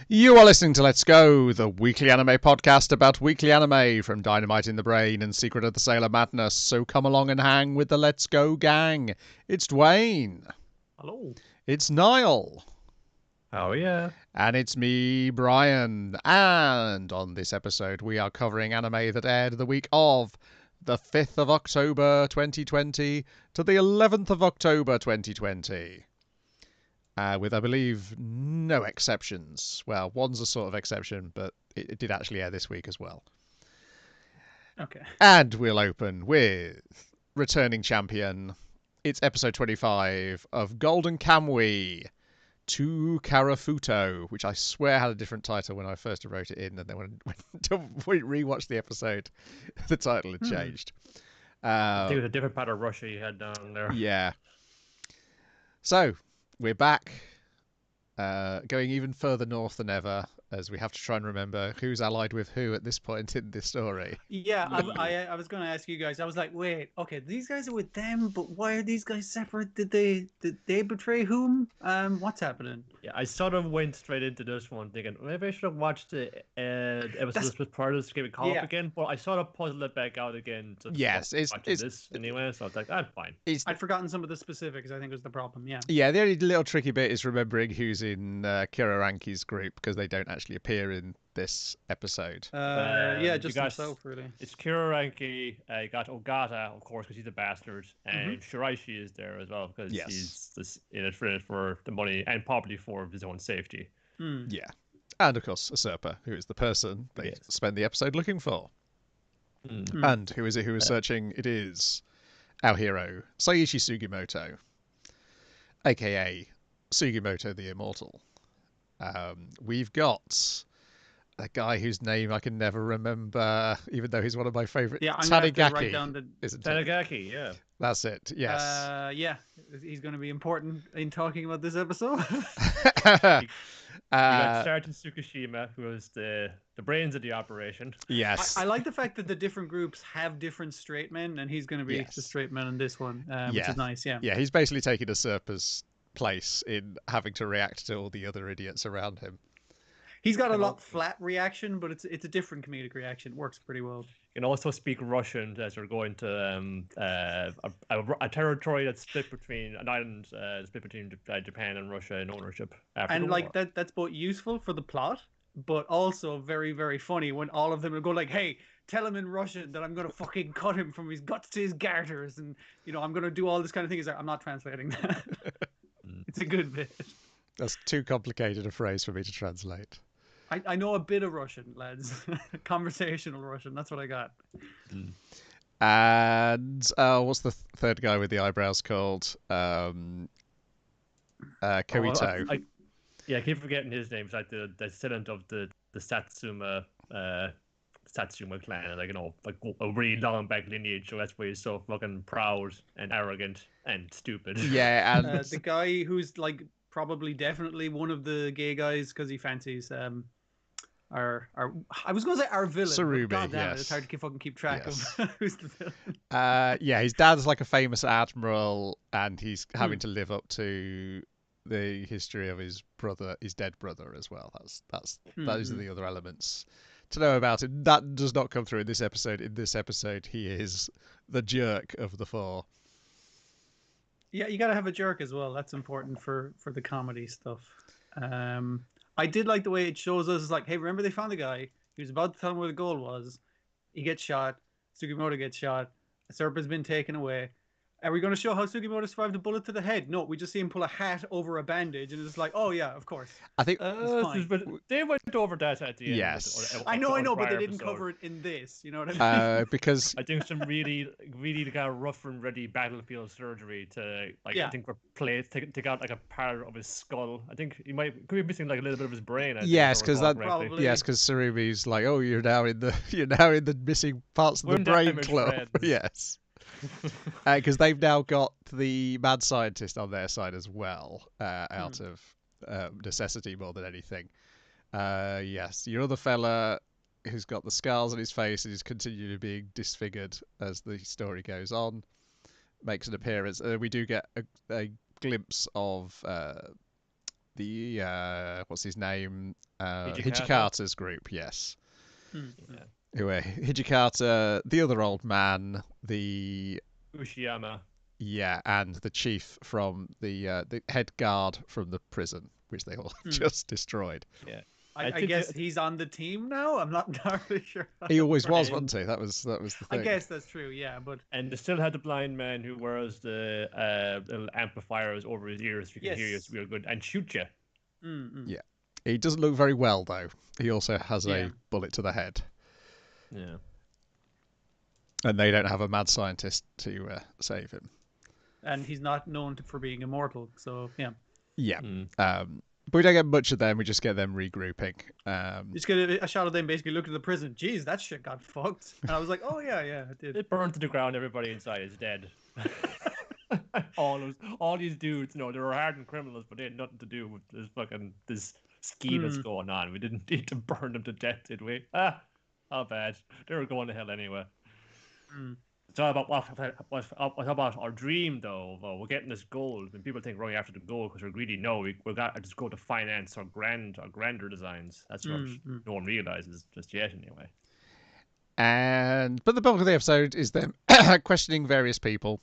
You are listening to Let's Go, the weekly anime podcast about weekly anime from Dynamite in the Brain and Secret of the Sailor Madness. So come along and hang with the Let's Go gang. It's Dwayne. Hello. It's Niall. Oh, yeah. And it's me, Brian. And on this episode, we are covering anime that aired the week of the 5th of October 2020 to the 11th of October 2020. With, I believe, no exceptions. Well, one's a sort of exception, but it did actually air this week as well. Okay. And we'll open with returning champion. It's episode 25 of Golden Kamuy to Karafuto, which I swear had a different title when I first wrote it in, and then when we rewatched the episode, the title had changed. I think it was a different part of Russia you had down there. Yeah. So, we're back, going even further north than ever, as we have to try and remember who's allied with who at this point in this story. Yeah, I was going to ask you guys. I was like, wait, okay, these guys are with them, but why are these guys separate? Did they betray whom? What's happening? Yeah, I sort of went straight into this one thinking maybe I should have watched the episodes with prior to this game call up again, but I sort of puzzled it back out again. Yes, it's this anyway, so I was like, that's fine. I'd forgotten some of the specifics. I think was the problem. Yeah. Yeah, the only little tricky bit is remembering who's in Kiraranki's group because they don't actually appear in this episode. Yeah, just himself really. It's Kiraranki. You got Ogata, of course, because he's a bastard, and Shiraishi is there as well because he's in it for the money and probably for his own safety. Yeah, and of course Usurper, who is the person they spend the episode looking for. And who is it who is searching? It is our hero, Saiichi Sugimoto, aka Sugimoto the Immortal. We've got a guy whose name I can never remember, even though he's one of my favourite. Yeah, I'm going to write down Tanigaki, yeah. That's it, yes. Yeah, he's going to be important in talking about this episode. You got Sergeant Tsukishima, who was the brains of the operation. Yes. I like the fact that the different groups have different straight men, and he's going to be the straight man in this one, which is nice, yeah. Yeah, he's basically taking Usurper's place in having to react to all the other idiots around him. He's got a lot flat reaction, but it's a different comedic reaction. It works pretty well. You can also speak Russian as we're going to a territory that's split between an island split between Japan and Russia in ownership. And like that's both useful for the plot, but also very, very funny when all of them will go like, "Hey, tell him in Russian that I'm gonna fucking cut him from his guts to his garters, and I'm gonna do all this kind of thing." He's like, "I'm not translating that." It's a good bit. That's too complicated a phrase for me to translate. I know a bit of Russian, lads. Conversational Russian. That's what I got. And what's the third guy with the eyebrows called? Koito. I keep forgetting his name. It's like the descendant of the Satsuma clan, like a really long back lineage. So that's why he's so fucking proud and arrogant and stupid. Yeah, and the guy who's like probably definitely one of the gay guys because he fancies our I was going to say our villain. Tsurubi, God damn it, it's hard to fucking keep track of who's the villain. Yeah, his dad's like a famous admiral, and he's having to live up to the history of his brother, his dead brother as well. Those are the other elements to know about him. That does not come through in this episode. In this episode, he is the jerk of the four. Yeah, you got to have a jerk as well. That's important for the comedy stuff. I did like the way it shows us. It's like, hey, remember they found the guy. He was about to tell him where the goal was. He gets shot. Sugimoto gets shot. Usurper's been taken away. Are we going to show how Sugimoto survived a bullet to the head? No, we just see him pull a hat over a bandage, and it's like, oh yeah, of course. I think they went over that at the end. Yes, I know, but they didn't cover it in this. You know what I mean? Because I think some really kind of rough and ready battlefield surgery to I think replace take out like a part of his skull. I think could be missing like a little bit of his brain. Yes, because Tsurumi's like, oh, you're now in the missing parts of the brain club. Yes. Because they've now got the mad scientist on their side as well, out of necessity more than anything. Yes, your other fella who's got the scars on his face and is continually being disfigured as the story goes on makes an appearance. We do get a glimpse of what's his name? Hijikata? Hijikata's group, yes. Yeah. Who are Hijikata, the other old man, the Ushiyama. Yeah, and the chief from the head guard from the prison, which they all just destroyed. Yeah. I guess he's on the team now. I'm not entirely sure. He always was, wasn't he? That was the thing. I guess that's true. Yeah, but and they still had the blind man who wears the little amplifiers over his ears. So you can hear you real good and shoot you. Yeah, he doesn't look very well though. He also has a bullet to the head. Yeah, and they don't have a mad scientist to save him. And he's not known for being immortal, so yeah. Yeah. But we don't get much of them. We just get them regrouping. You just get a shot of them basically looking at the prison. Jeez, that shit got fucked. And I was like, oh yeah, it did. It burned to the ground. Everybody inside is dead. all these dudes, they were hardened criminals, but they had nothing to do with this scheme that's going on. We didn't need to burn them to death, did we? How bad. They were going to hell anyway. It's all about what about our dream, though. We're getting this gold, and people think we're going after the gold because we're greedy. No, we got to just go to finance our grander designs. That's what no one realizes just yet, anyway. But the bulk of the episode is them questioning various people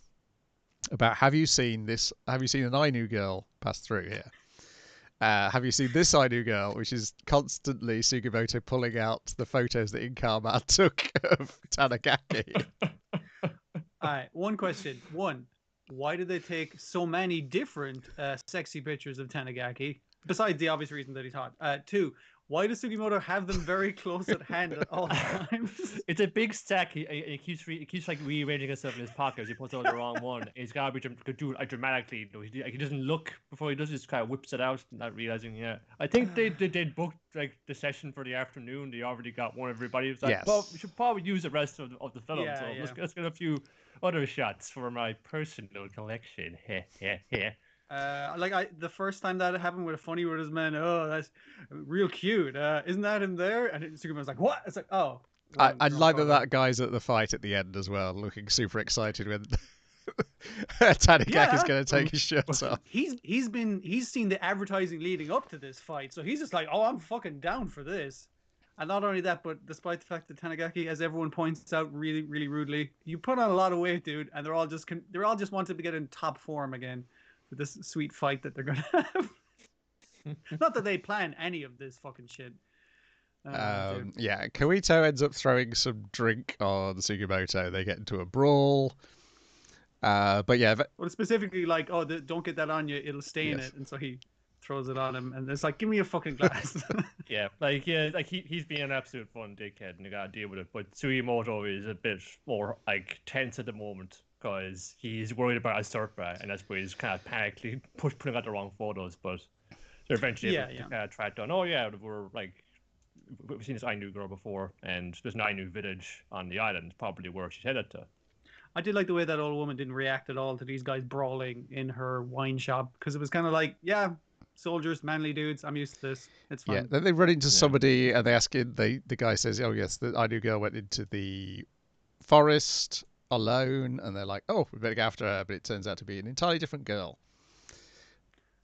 about, have you seen this? Have you seen an Ainu girl pass through here? Have you seen this Ainu girl, which is constantly Sugimoto pulling out the photos that Inkama took of Tanigaki? All right, one question. One, why did they take so many different sexy pictures of Tanigaki, besides the obvious reason that he's hot? Two, why does Sugimoto have them very close at hand at all times? It's a big stack. He keeps like rearranging himself in his pockets. He puts out the wrong one. He's got to do it dramatically. He doesn't look before he does. He just kind of whips it out, not realizing. Yeah, I think they booked like the session for the afternoon. They already got one. Everybody was like, yes. Well, we should probably use the rest of the film. Yeah, so yeah. let's get a few other shots for my personal collection. The first time that happened with a funny with his man, oh, that's real cute. Isn't that him there? And Superman's like, what? It's like, oh. I like that guy's at the fight at the end as well, looking super excited when Tanigaki's going to take his shirt off. He's seen the advertising leading up to this fight, so he's just like, oh, I'm fucking down for this. And not only that, but despite the fact that Tanigaki, as everyone points out really, really rudely, you put on a lot of weight, dude, and they're all just wanting to get in top form again for this sweet fight that they're gonna have. Not that they plan any of this fucking shit. Yeah, Kaito ends up throwing some drink on Sugimoto. They get into a brawl. But yeah, well, specifically like, oh, don't get that on you; it'll stain it, and so he throws it on him, and it's like, give me a fucking glass. He's being an absolute fun dickhead, and you gotta deal with it. But Sugimoto is a bit more like tense at the moment because he's worried about Asurpa, and that's why he's kind of panically putting out the wrong photos. But they're eventually able to kind of track down. Oh yeah, we've seen this Ainu girl before, and there's an Ainu village on the island, probably where she's headed to. I did like the way that old woman didn't react at all to these guys brawling in her wine shop, because it was kind of like, yeah, soldiers, manly dudes, I'm used to this. It's fine. Yeah, then they run into somebody and they ask him, the guy says, oh yes, the Ainu girl went into the forest alone, and they're like, oh, we better go after her, but it turns out to be an entirely different girl.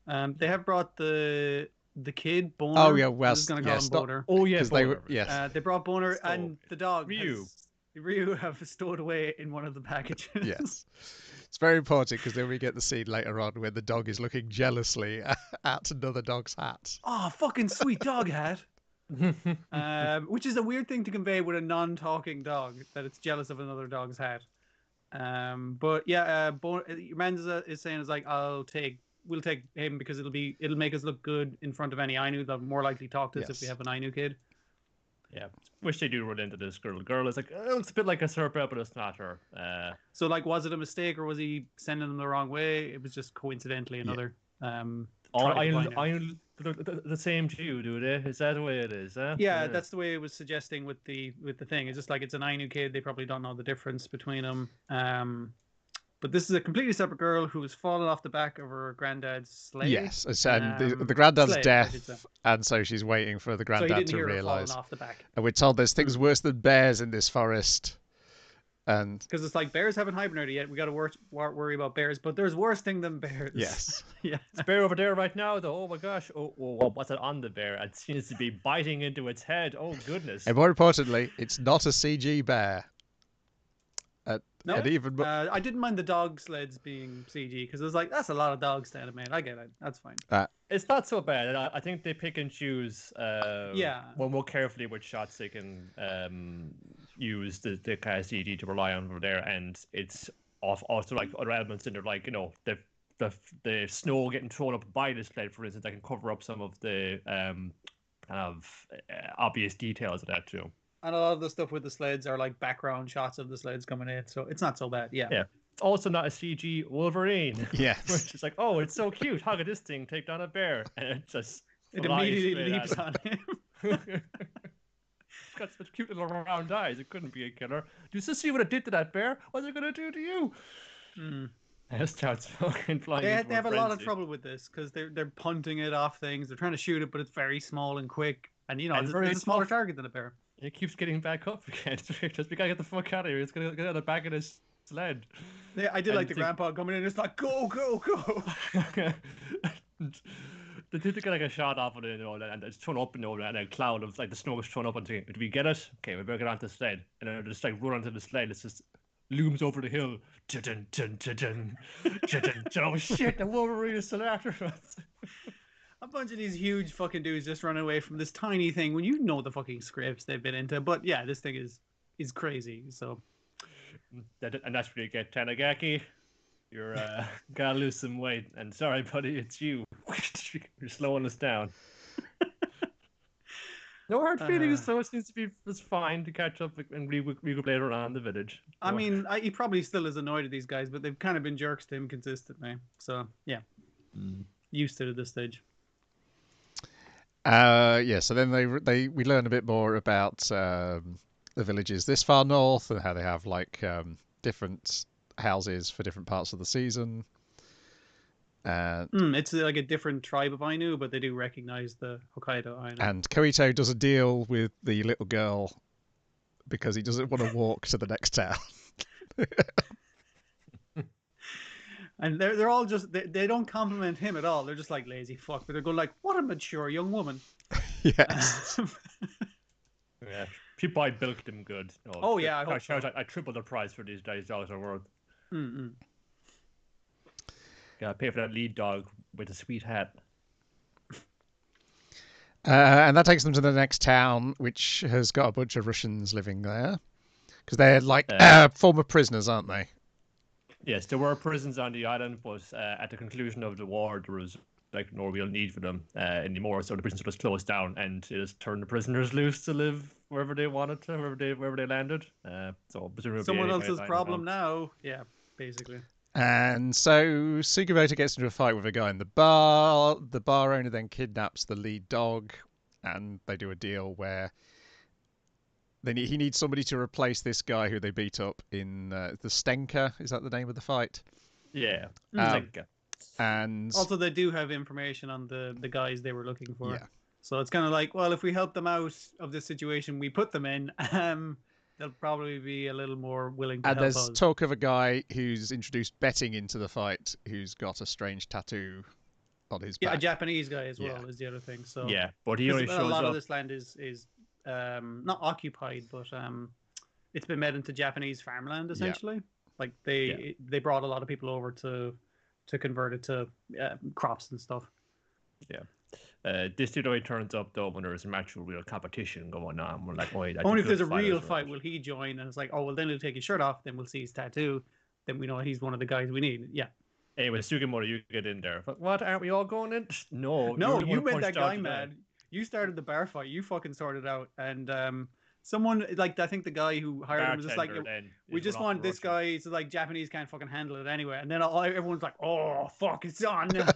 They have brought the kid, Boner. Oh yeah, well, I'm going to call him Boner. Oh yeah, Boner. Yes. They brought Boner and the dog. Ryu have stowed away in one of the packages. Yes. It's very important because then we get the scene later on where the dog is looking jealously at another dog's hat. Oh, fucking sweet dog hat. Which is a weird thing to convey with a non-talking dog, that it's jealous of another dog's hat. But yeah, your man is saying, is like, we'll take him because it'll make us look good in front of any Ainu. They'll more likely talk to us if we have an Ainu kid. Yeah, wish they do run into this girl. The girl is like, oh, it's a bit like a Asurpa, but it's not her. So, like, was it a mistake or was he sending them the wrong way? It was just coincidentally another. The same to you, do they? Is that the way it is? Yeah, that's the way it was suggesting with the thing. It's just like it's an Ainu kid. They probably don't know the difference between them. But this is a completely separate girl who has fallen off the back of her granddad's sleigh. Yes, and the granddad's deaf, and so she's waiting for the granddad to realise. Off the back. And we're told there's things worse than bears in this forest. And because it's like bears haven't hibernated yet. We got to worry about bears, but there's worse thing than bears. Yes. Yeah. It's bear over there right now, though. Oh my gosh. Oh, what's it on the bear? It seems to be biting into its head. Oh goodness. And more importantly, it's not a CG bear. No, and even I didn't mind the dog sleds being CG because it was like, that's a lot of dogs to animate. I get it. That's fine. It's not so bad. I think they pick and choose more carefully which shots they can use the kind of CG to rely on over there, and it's also like other elements in there, like, you know, the snow getting thrown up by the sled, for instance. I can cover up some of the kind of obvious details of that too. And a lot of the stuff with the sleds are like background shots of the sleds coming in, so it's not so bad. Yeah. Yeah. It's also not a CG Wolverine. Yes. Which is like, oh, it's so cute. How could this thing take down a bear? And it immediately leaps on him. It's got such cute little round eyes. It couldn't be a killer. Do you just see what it did to that bear? What's it gonna do to you? And it starts fucking flying. They have a lot of trouble with this because they're punting it off things. They're trying to shoot it, but it's very small and quick. And you know, it's a smaller target than a bear. It keeps getting back up again. Just we gotta get the fuck out of here. It's gonna get on the back of this sled. Yeah, I did like the grandpa coming in. It's like, go, go, go. They did get like a shot off of it, you know, and it's thrown up, you know, and a cloud of like the snow is thrown up. And did we get it? Okay, we better get onto the sled. And then just like run onto the sled. It's just looms over the hill. Oh shit! The Wolverine is still after us. A bunch of these huge fucking dudes just running away from this tiny thing when you know the fucking scripts they've been into. But yeah, this thing is crazy. So, and that's where you get Tanagaki. You're gotta lose some weight. And sorry, buddy, it's you. You're slowing us down. No hard feelings, so it seems to be just fine to catch up and regroup later on in the village. I mean, he probably still is annoyed at these guys, but they've kind of been jerks to him consistently. So yeah, used to it at this stage. So then we learn a bit more about the villages this far north and how they have like different houses for different parts of the season. It's like a different tribe of Ainu, but they do recognize the Hokkaido Ainu. And Koito does a deal with the little girl because he doesn't want to walk to the next town. And they're all just they don't compliment him at all. They're just like lazy fuck, but they're going like, what a mature young woman. Yes. Yeah, people I bilked him good. Oh yeah, I tripled the price for these dogs are worth. Mm-mm. Gotta pay for that lead dog with a sweet hat. And that takes them to the next town, which has got a bunch of Russians living there. Because they're like former prisoners, aren't they? Yes, there were prisons on the island, but at the conclusion of the war, there was like no real need for them anymore. So the prisons were just closed down, and it just turned the prisoners loose to live wherever they wanted to, wherever they landed. So presumably someone else's problem now. Yeah, basically. And so Sugimoto gets into a fight with a guy in the bar. The bar owner then kidnaps the lead dog, and they do a deal where he needs somebody to replace this guy who they beat up in the Stenka. Is that the name of the fight? Yeah, Stenka. And also, they do have information on the guys they were looking for. Yeah. So it's kind of like, well, if we help them out of this situation we put them in, they'll probably be a little more willing to help us. And there's talk of a guy who's introduced betting into the fight who's got a strange tattoo on his back. Yeah, a Japanese guy as well is the other thing. So yeah, but he only shows up. A lot of this land is not occupied, but it's been made into Japanese farmland essentially. Yeah. Like they brought a lot of people over to convert it to crops and stuff. Yeah. This dude only turns up though when there's an actual real competition going on. We're like, wait, only if there's a real fight will he join, and it's like, oh well, then he'll take his shirt off, then we'll see his tattoo, then we know he's one of the guys we need. Yeah. Anyway, Sugimoto, you get in there. But what? Aren't we all going in? No, you made that guy mad. You started the bar fight. You fucking sorted out, and someone like I think the guy who hired him was just like, we just want this guy. So like Japanese can't fucking handle it anyway, and then everyone's like, oh fuck, it's on now.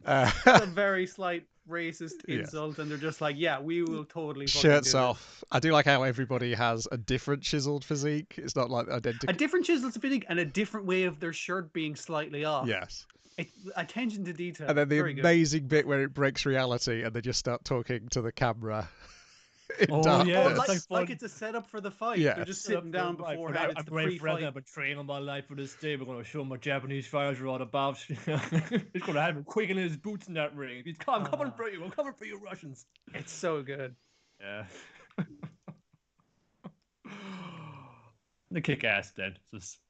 It's a very slight racist insult, and they're just like, yeah, we will totally shirts off. I do like how everybody has a different chiseled physique. It's not like identical. A different chiseled physique and a different way of their shirt being slightly off. Yes. Attention to detail. And then the amazing bit where it breaks reality and they just start talking to the camera. like it's a setup for the fight. Yeah. They're just sitting down beforehand. It's the pre-fight. I've been training my life for this day. We're going to show him what Japanese fighters are all about. He's going to have him quaking in his boots in that ring. He's I'm coming for you. I'm coming for you, Russians. It's so good. Yeah. The kick ass then.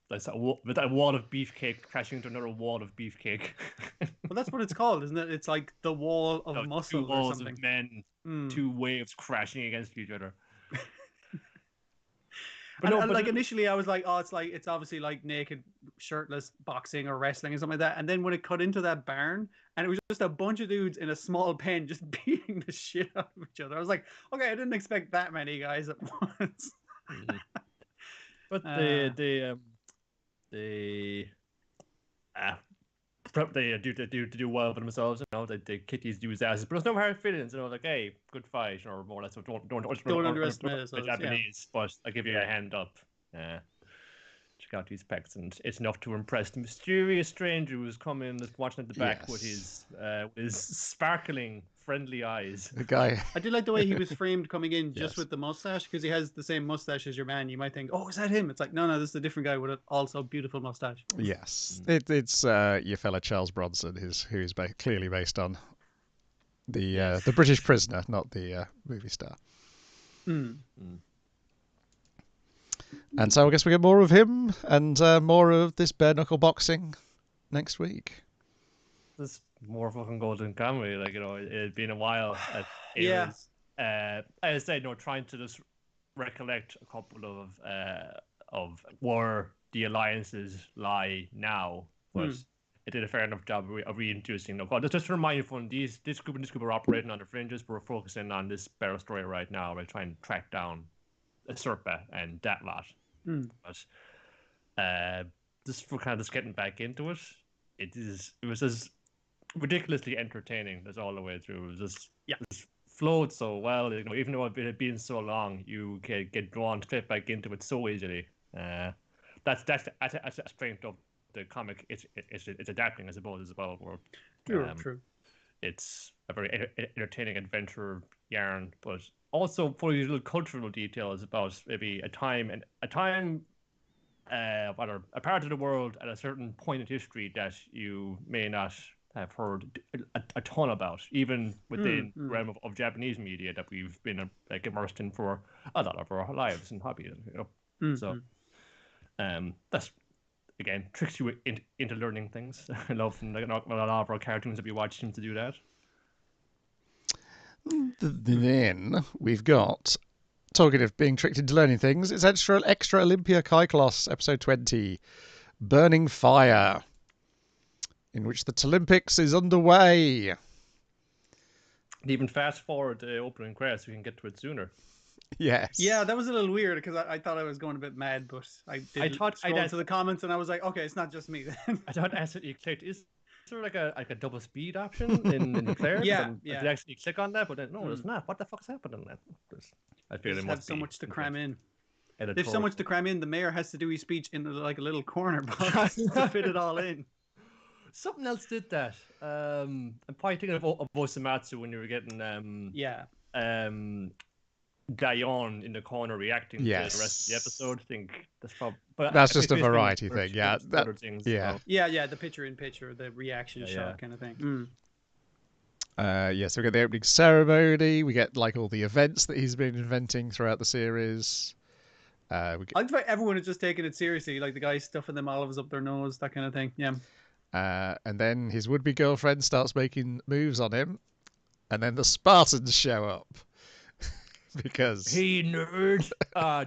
That's that wall of beefcake crashing into another wall of beefcake. Well, that's what it's called, isn't it? It's like the wall of muscle two walls or something. Of men, two waves crashing against each other. But initially I was like, oh, it's obviously like naked, shirtless boxing or wrestling or something like that. And then when it cut into that barn, and it was just a bunch of dudes in a small pen just beating the shit out of each other, I was like, okay, I didn't expect that many guys at once. Mm-hmm. But they do well for themselves, you know. They kick these dudes' asses, but there's no hard feelings, you know. Like, hey, good fight, or more or less. Don't underestimate the Japanese, but I give you a hand up. Check out these pecs, and it's enough to impress the mysterious stranger who's coming, watching at the back with his sparkling, friendly eyes. The guy. I did like the way he was framed coming in, just with the mustache, because he has the same mustache as your man. You might think, oh, is that him? It's like, no, this is a different guy with an also beautiful mustache. Yes, it's your fellow Charles Bronson, who's clearly based on the British prisoner, not the movie star. And so I guess we get more of him and more of this bare knuckle boxing next week. There's more fucking golden Kamuy, like, you know, it'd been a while. Was, as I said, trying to just recollect a couple of where the alliances lie now, but it did a fair enough job of reintroducing them. Just to remind you, from this group and this group are operating on the fringes. We're focusing on this battle story right now. We're trying to track down Serpa and that lot. But just for kind of just getting back into it, it was just ridiculously entertaining. That's all the way through. It was just flowed so well. You know, even though it had been so long, you can get drawn straight back into it so easily. That's a strength of the comic. It's adapting, I suppose, as well. Where, true. It's a very entertaining adventure yarn, but also for these little cultural details about maybe a part of the world at a certain point in history that you may not have heard a ton about, even within the realm of Japanese media that we've been like immersed in for a lot of our lives and hobbies, you know. So that's, again, tricks you into learning things. I love, like, a lot of our cartoons that we watch seem to do that. Then we've got, talking of being tricked into learning things, it's extra Olympia Kyklos, episode 20, Burning Fire, in which the Olympics is underway. And even fast forward the opening credits, we can get to it sooner. Yes. Yeah, that was a little weird because I thought I was going a bit mad, but I thought scroll into the comments and I was like, okay, it's not just me then. I thought as it clicked, is there like a double speed option in the player? Yeah. Did you actually click on that? But then, no, there's not. What the fuck's happening? I feel they have so much to cram in. There's so much to cram in. The mayor has to do his speech in like a little corner box to fit it all in. Something else did that. I'm probably thinking of Osamatsu when you were getting Dayon in the corner reacting to the rest of the episode. I think that's probably, but that's just a variety thing. Yeah, the picture-in-picture, the reaction shot kind of thing. So we get the opening ceremony. We get like all the events that he's been inventing throughout the series. I think everyone is just taking it seriously, like the guy stuffing them olives up their nose, that kind of thing. Yeah. And then his would-be girlfriend starts making moves on him, and then the Spartans show up. Because hey nerd,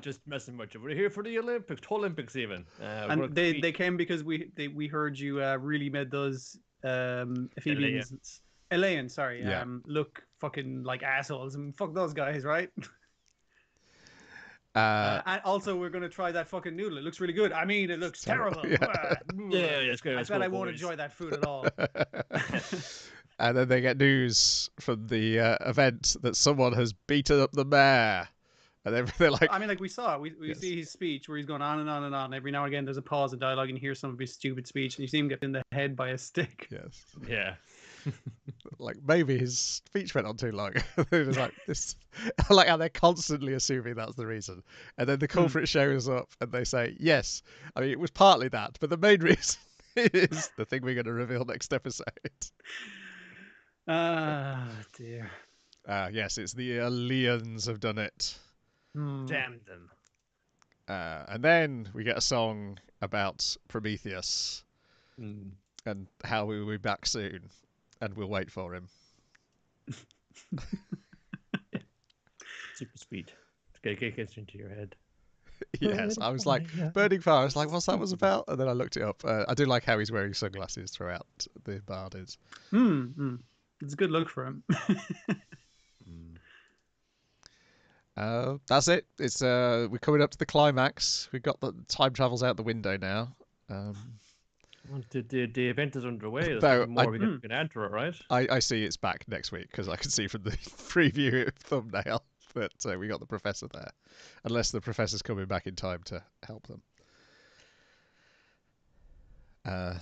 just messing with you. We're here for the Olympics even. And they came because we heard you really made those Amphibians, Eleans, sorry, look fucking like assholes, and fuck those guys, right? And also we're gonna try that fucking noodle. It looks really good. I mean, it looks terrible. It's good. I bet I won't enjoy that food at all. And then they get news from the event that someone has beaten up the mayor. And they're like... I mean, like we saw, we see his speech where he's going on and on and on. Every now and again, there's a pause in dialogue and you hear some of his stupid speech and you see him get in the head by a stick. Yes. Yeah. Like maybe his speech went on too long. It's like this, I like how they're constantly assuming that's the reason, and then the culprit shows up and they say, "Yes, I mean it was partly that, but the main reason is the thing we're going to reveal next episode." Ah, dear. Yes, it's the Leons have done it. Damn them. And then we get a song about Prometheus and how we will be back soon, and we'll wait for him. Super speed. Get into your head. Yes, I was like, Burning Fire. I was like, what's that was about? And then I looked it up. I do like how he's wearing sunglasses throughout the bard is. It's a good look for him. That's it. It's we're coming up to the climax. We've got the time travels out the window now. The event is underway. Though more we can enter it, right? I see it's back next week because I can see from the preview thumbnail that we got the professor there, unless the professor's coming back in time to help them.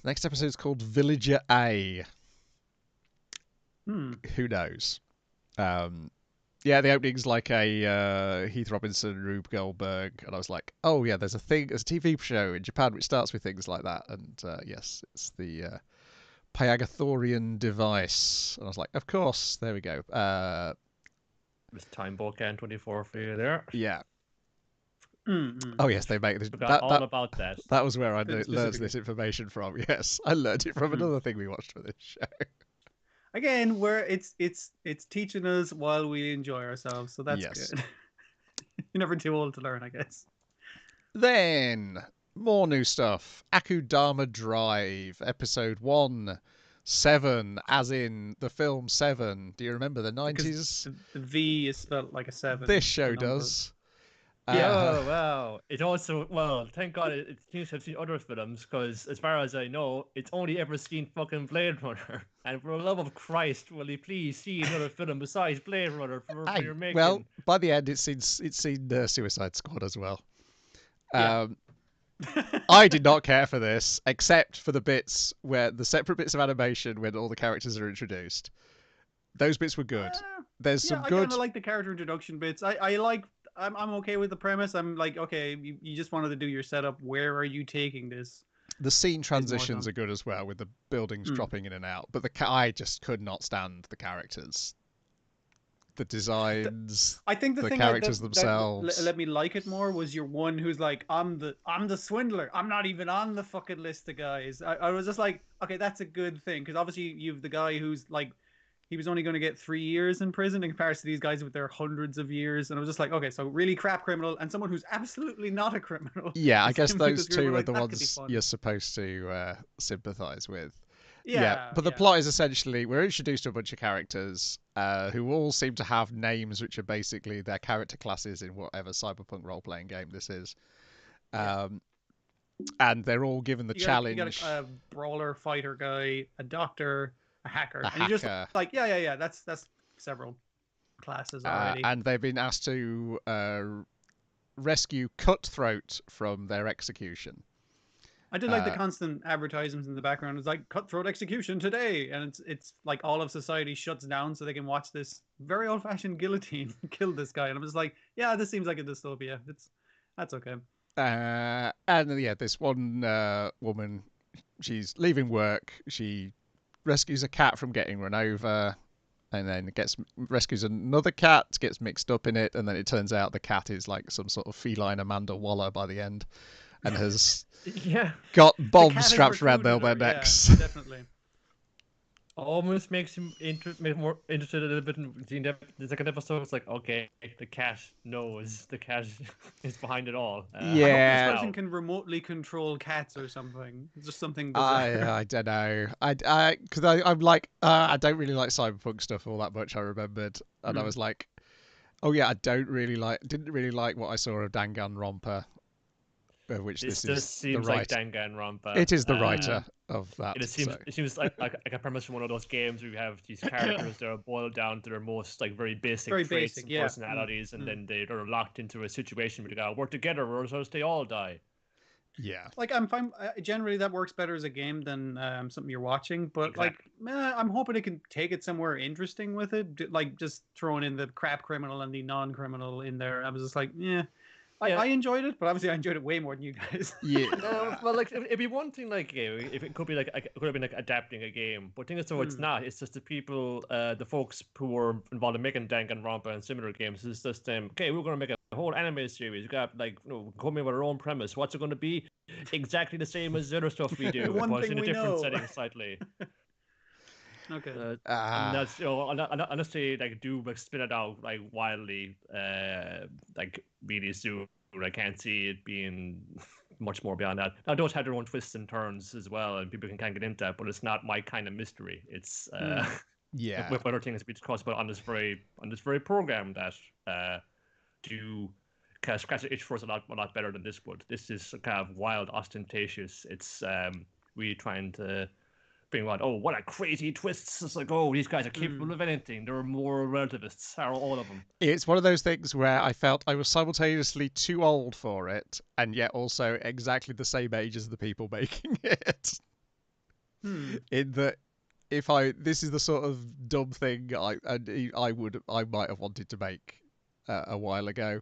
Next episode is called Villager A. Who knows? Yeah, the opening's like a Heath Robinson, Rube Goldberg, and I was like, oh yeah, there's a TV show in Japan which starts with things like that, and yes, it's the Pythagorean device, and I was like, of course, there we go. With Time Bokan 24 for you there. Yeah. Oh yes, they make this. All about that. That was where I learned this information from. Yes, I learned it from another thing we watched for this show. Again, where it's teaching us while we enjoy ourselves, so that's good. You're never too old to learn, I guess. Then more new stuff. Akudama Drive, episode 1-7, as in the film Seven. Do you remember the 90s? The V is spelled like a 7. This show does. Yeah, wow. It also, well, thank God it seems to have seen other films, because as far as I know, it's only ever seen fucking Blade Runner. And for the love of Christ, will you please see another film besides Blade Runner for your making? Well, by the end, it's seen Suicide Squad as well. Yeah. I did not care for this, except for the bits where the separate bits of animation when all the characters are introduced. Those bits were good. There's some good. I kind of like the character introduction bits. I'm okay with the premise. I'm like, okay, you just wanted to do your setup. Where are you taking this? The scene transitions are good as well, with the buildings dropping in and out. But I just could not stand the characters, the designs. I think the characters themselves. That let me like it more was your one who's like, I'm the swindler. I'm not even on the fucking list of guys. I was just like, okay, that's a good thing, because obviously you've the guy who's like, he was only going to get 3 years in prison in comparison to these guys with their hundreds of years. And I was just like, okay, so really crap criminal and someone who's absolutely not a criminal. Yeah, I guess those two are the ones you're supposed to sympathize with. Yeah, but the plot is essentially we're introduced to a bunch of characters who all seem to have names which are basically their character classes in whatever cyberpunk role-playing game this is. And they're all given the challenge. You got a brawler fighter guy, a doctor, a hacker. And you're just like, yeah. That's several classes already. And they've been asked to rescue Cutthroat from their execution. I did like the constant advertisements in the background. It's like Cutthroat execution today, and it's like all of society shuts down so they can watch this very old-fashioned guillotine kill this guy. And I'm just like, yeah, this seems like a dystopia. That's okay. And yeah, this one woman, she's leaving work. She rescues a cat from getting run over, and then rescues another cat, gets mixed up in it, and then it turns out the cat is like some sort of feline Amanda Waller by the end, and has got bombs strapped around their necks. Yeah, definitely. Almost makes him more interested a little bit in the second episode. It's like, okay, the cat knows, the cat is behind it all. I hope this person can remotely control cats or something. It's just something bizarre. I don't know. Because I'm like, I don't really like cyberpunk stuff all that much. I remembered, and I was like, oh yeah, I didn't really like what I saw of Danganronpa. Which this is seems the like Danganronpa. It is the writer of that. It seems like a premise from one of those games where you have these characters that are boiled down to their most like very basic traits and personalities, and then they're locked into a situation where they gotta work together, or else they all die. Yeah. Like, I'm fine. Generally, that works better as a game than something you're watching. But Exactly. I'm hoping it can take it somewhere interesting with it. Like just throwing in the crap criminal and the non-criminal in there. I was just like, yeah. I enjoyed it, but obviously I enjoyed it way more than you guys. Yeah. Well, like it'd be one thing, like if it could be like it could have been like adapting a game, but thing is, so it's not. It's just the people, the folks who were involved in making Danganronpa and similar games. It's just okay, we're going to make a whole anime series. We got like coming with our own premise. What's it going to be? Exactly the same as the other stuff we do, but in a different setting slightly. Okay. And that's unless they like do like spin it out like wildly, like really soon. I can't see it being much more beyond that. Now, those have their own twists and turns as well, and people can get into that, but it's not my kind of mystery. It's with other things we discussed about on this very program that do kind of scratch the itch for us a lot better than this would. This is kind of wild, ostentatious. It's really trying to bring out, oh, what a crazy twists. It's like, oh, these guys are capable of anything. They're more relativists, are all of them. It's one of those things where I felt I was simultaneously too old for it, and yet also exactly the same age as the people making it. In that, this is the sort of dumb thing I might have wanted to make a while ago,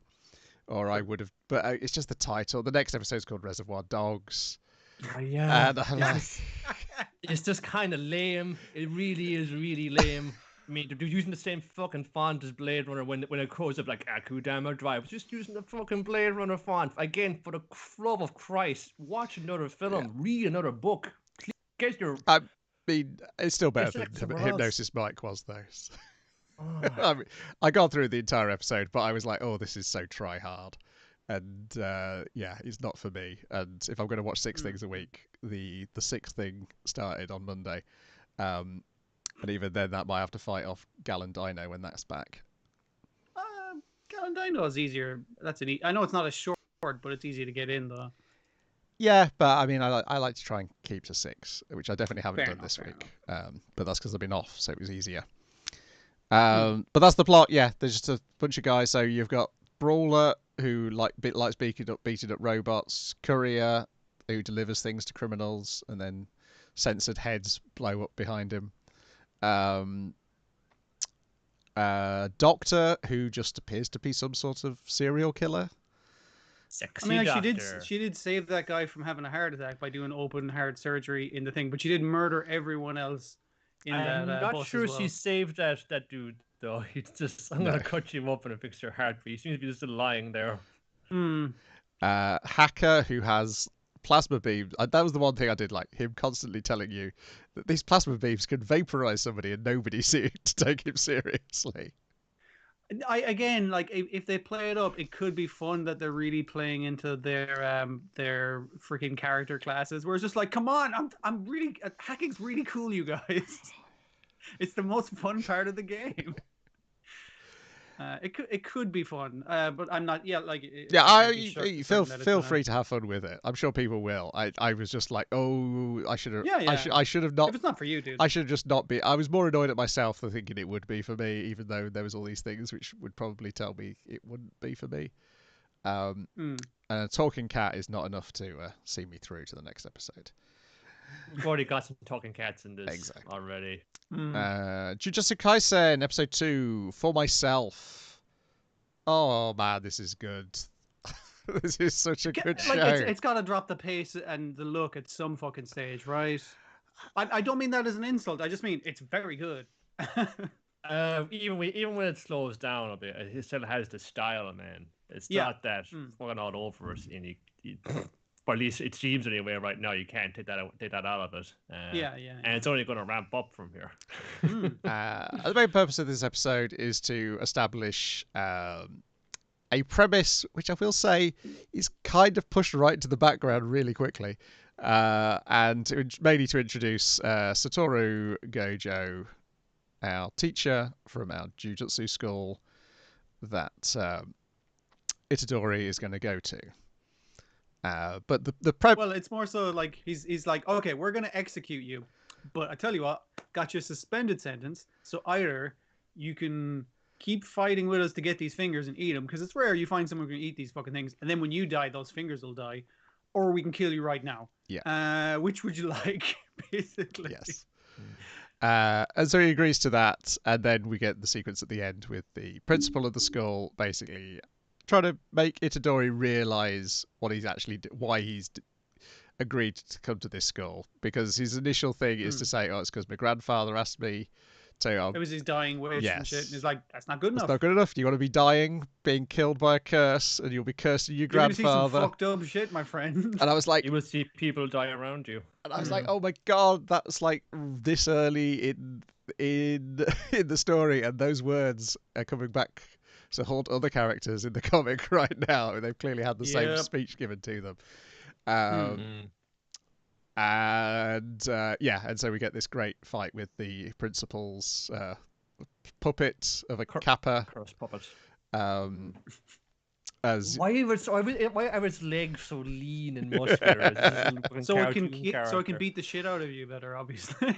or I would have. But it's just the title. The next episode is called Reservoir Dogs. Oh, yeah. And I'm like, it's just kind of lame. It really is really lame. I mean, they're using the same fucking font as Blade Runner when it goes up like Akudama Drive. It's just using the fucking Blade Runner font. Again, for the love of Christ, watch another film, read another book. Get your... I mean, it's still better than Hypnosis Mike was, though. I mean, I got through the entire episode, but I was like, oh, this is so try hard. And it's not for me. And if I'm going to watch 6 things a week, the 6th thing started on Monday. And even then, that might have to fight off Gallandino when that's back. Gallandino is easier. I know it's not as short, but it's easy to get in, though. Yeah, but I mean, I like to try and keep to 6, which I definitely haven't done this week. But that's because I've been off, so it was easier. But that's the plot. Yeah, there's just a bunch of guys. So you've got Brawler, who likes beating up robots. Courier, who delivers things to criminals, and then censored heads blow up behind him. Doctor, who just appears to be some sort of serial killer. Sexy doctor. She did save that guy from having a heart attack by doing open heart surgery in the thing, but she did murder everyone else in that bus. I'm not sure she saved that dude, though. He's just, I'm going to cut you up and fix your heart, but he seems to be just lying there. Hacker, who has plasma beams. That was the one thing I did like, him constantly telling you that these plasma beams can vaporize somebody and nobody seemed to take him seriously. Again, like, if they play it up, it could be fun that they're really playing into their freaking character classes. Where it's just like, come on, I'm really hacking's really cool, you guys. It's the most fun part of the game. It could be fun, but I'm not. Yeah, like feel free to have fun with it. I'm sure people will. I was just like, oh, I should have. Yeah. I should have not. If it's not for you, dude. I should have just not be. I was more annoyed at myself for thinking it would be for me, even though there was all these things which would probably tell me it wouldn't be for me. And a talking cat is not enough to see me through to the next episode. We've already got some talking cats in this already. Jujutsu Kaisen episode 2 for myself. Oh man, this is good. This is such a good show. It's got to drop the pace and the look at some fucking stage, right? I don't mean that as an insult. I just mean it's very good. Even when it slows down a bit, it still has the style, man. It's not that fucking all over us, and or at least it seems anyway right now. You can't take that out of it. And it's only going to ramp up from here. The main purpose of this episode is to establish a premise, which I will say is kind of pushed right into the background really quickly, and mainly to introduce Satoru Gojo, our teacher from our Jujutsu school that Itadori is going to go to. But well, it's more so like he's like, okay, we're gonna execute you, but I tell you what, got you a suspended sentence. So either you can keep fighting with us to get these fingers and eat them, because it's rare you find someone who can eat these fucking things, and then when you die, those fingers will die, or we can kill you right now. Yeah. Which would you like, basically? Yes. And so he agrees to that, and then we get the sequence at the end with the principal of the school basically trying to make Itadori realize what he's actually why he's agreed to come to this school, because his initial thing is to say, oh, it's because my grandfather asked me to. It was his dying wish and shit. And he's like, that's not good enough. That's not good enough. You want to be dying, being killed by a curse, and you'll be cursing your grandfather. You're gonna see some fucked up shit, my friend. And I was like, you will see people die around you. And I was like, oh my god, that's like this early in the story, and those words are coming back to haunt other characters in the comic right now. They've clearly had the same speech given to them. And so we get this great fight with the principal's puppet of a kappa. Curse puppet. Why are his legs so lean and muscular? so it can beat the shit out of you better, obviously.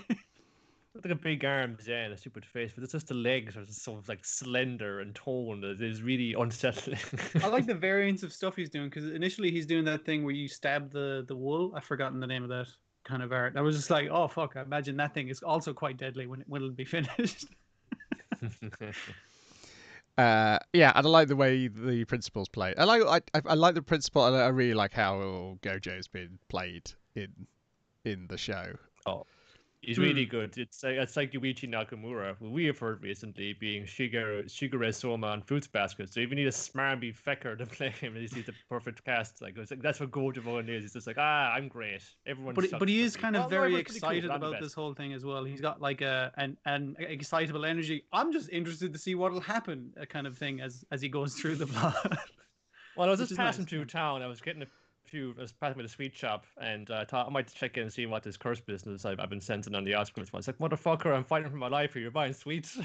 Like a big arms, and a stupid face, but it's just the legs are just so like slender and toned. It is really unsettling. I like the variants of stuff he's doing, because initially he's doing that thing where you stab the wool. I've forgotten the name of that kind of art. I was just like, oh fuck! I imagine that thing is also quite deadly when it'll be finished. And I like the way the principal's played. I like the principal, and I really like how Gojo's been played in the show. Oh, he's really good. It's like Yuichi Nakamura, who we have heard recently being Shigure Soma on Fruits Basket. So even need a smarmy fecker to play him, he's the perfect cast. Like that's what Gojo is. He's just like, I'm great. Everyone. But he is kind of very excited about this whole thing as well. He's got like an excitable energy. I'm just interested to see what'll happen, kind of thing as he goes through the plot. Well, I was just passing through town. I was passing by the sweet shop, and I thought I might check in and see what this curse business I've been sensing on the outskirts was. Like, motherfucker, I'm fighting for my life here. You're buying sweets.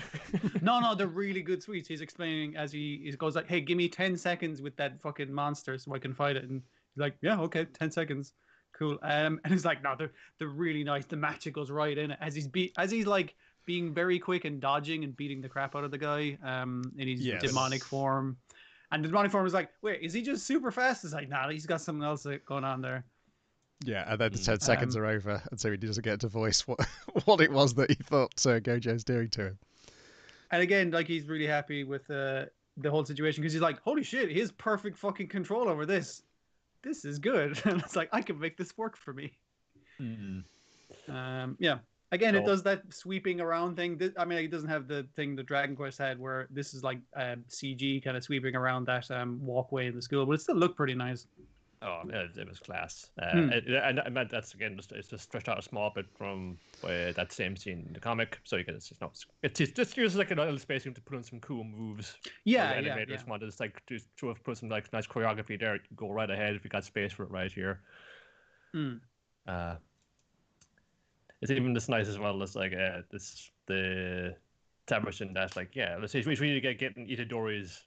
No, they're really good sweets. He's explaining as he goes like, hey, give me 10 seconds with that fucking monster so I can fight it. And he's like, yeah, okay, 10 seconds. Cool. And he's like, no, they're really nice. The magic goes right in it as he's like being very quick and dodging and beating the crap out of the guy in his demonic form. And the demonic form was like, wait, is he just super fast? It's like, nah, he's got something else going on there. Yeah, and then the 10 seconds are over, and so he doesn't get to voice what it was that he thought Gojo's doing to him. And again, like, he's really happy with the whole situation, because he's like, holy shit, he has perfect fucking control over this. This is good. And it's like, I can make this work for me. Yeah. Again, it does that sweeping around thing. I mean, it doesn't have the thing that Dragon Quest had, where this is like CG kind of sweeping around that walkway in the school, but it still looked pretty nice. Oh, it was class. And that's again it's just stretched out a small bit from that same scene in the comic, so you can it's just here's like another space to put on some cool moves. Yeah, the animators want to put some like nice choreography there. Go right ahead if you got space for it right here. It's even this nice as well as like the establishing that like let's say we really getting Itadori's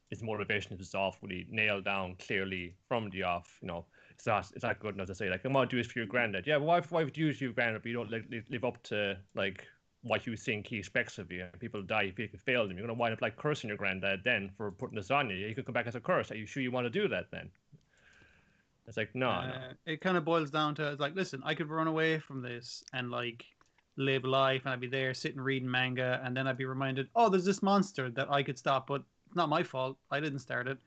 his motivation is off really nailed down clearly from the off. It's not good enough to say like I'm gonna do this for your granddad. Yeah, why would you do this for your granddad but you don't live up to like what you think he expects of you? People die if you fail them. You're gonna wind up like cursing your granddad then for putting this on you. You could come back as a curse. Are you sure you want to do that then? It's like, no. It kind of boils down to, it's like, listen, I could run away from this and, like, live life, and I'd be there sitting reading manga, and then I'd be reminded, oh, there's this monster that I could stop, but it's not my fault. I didn't start it.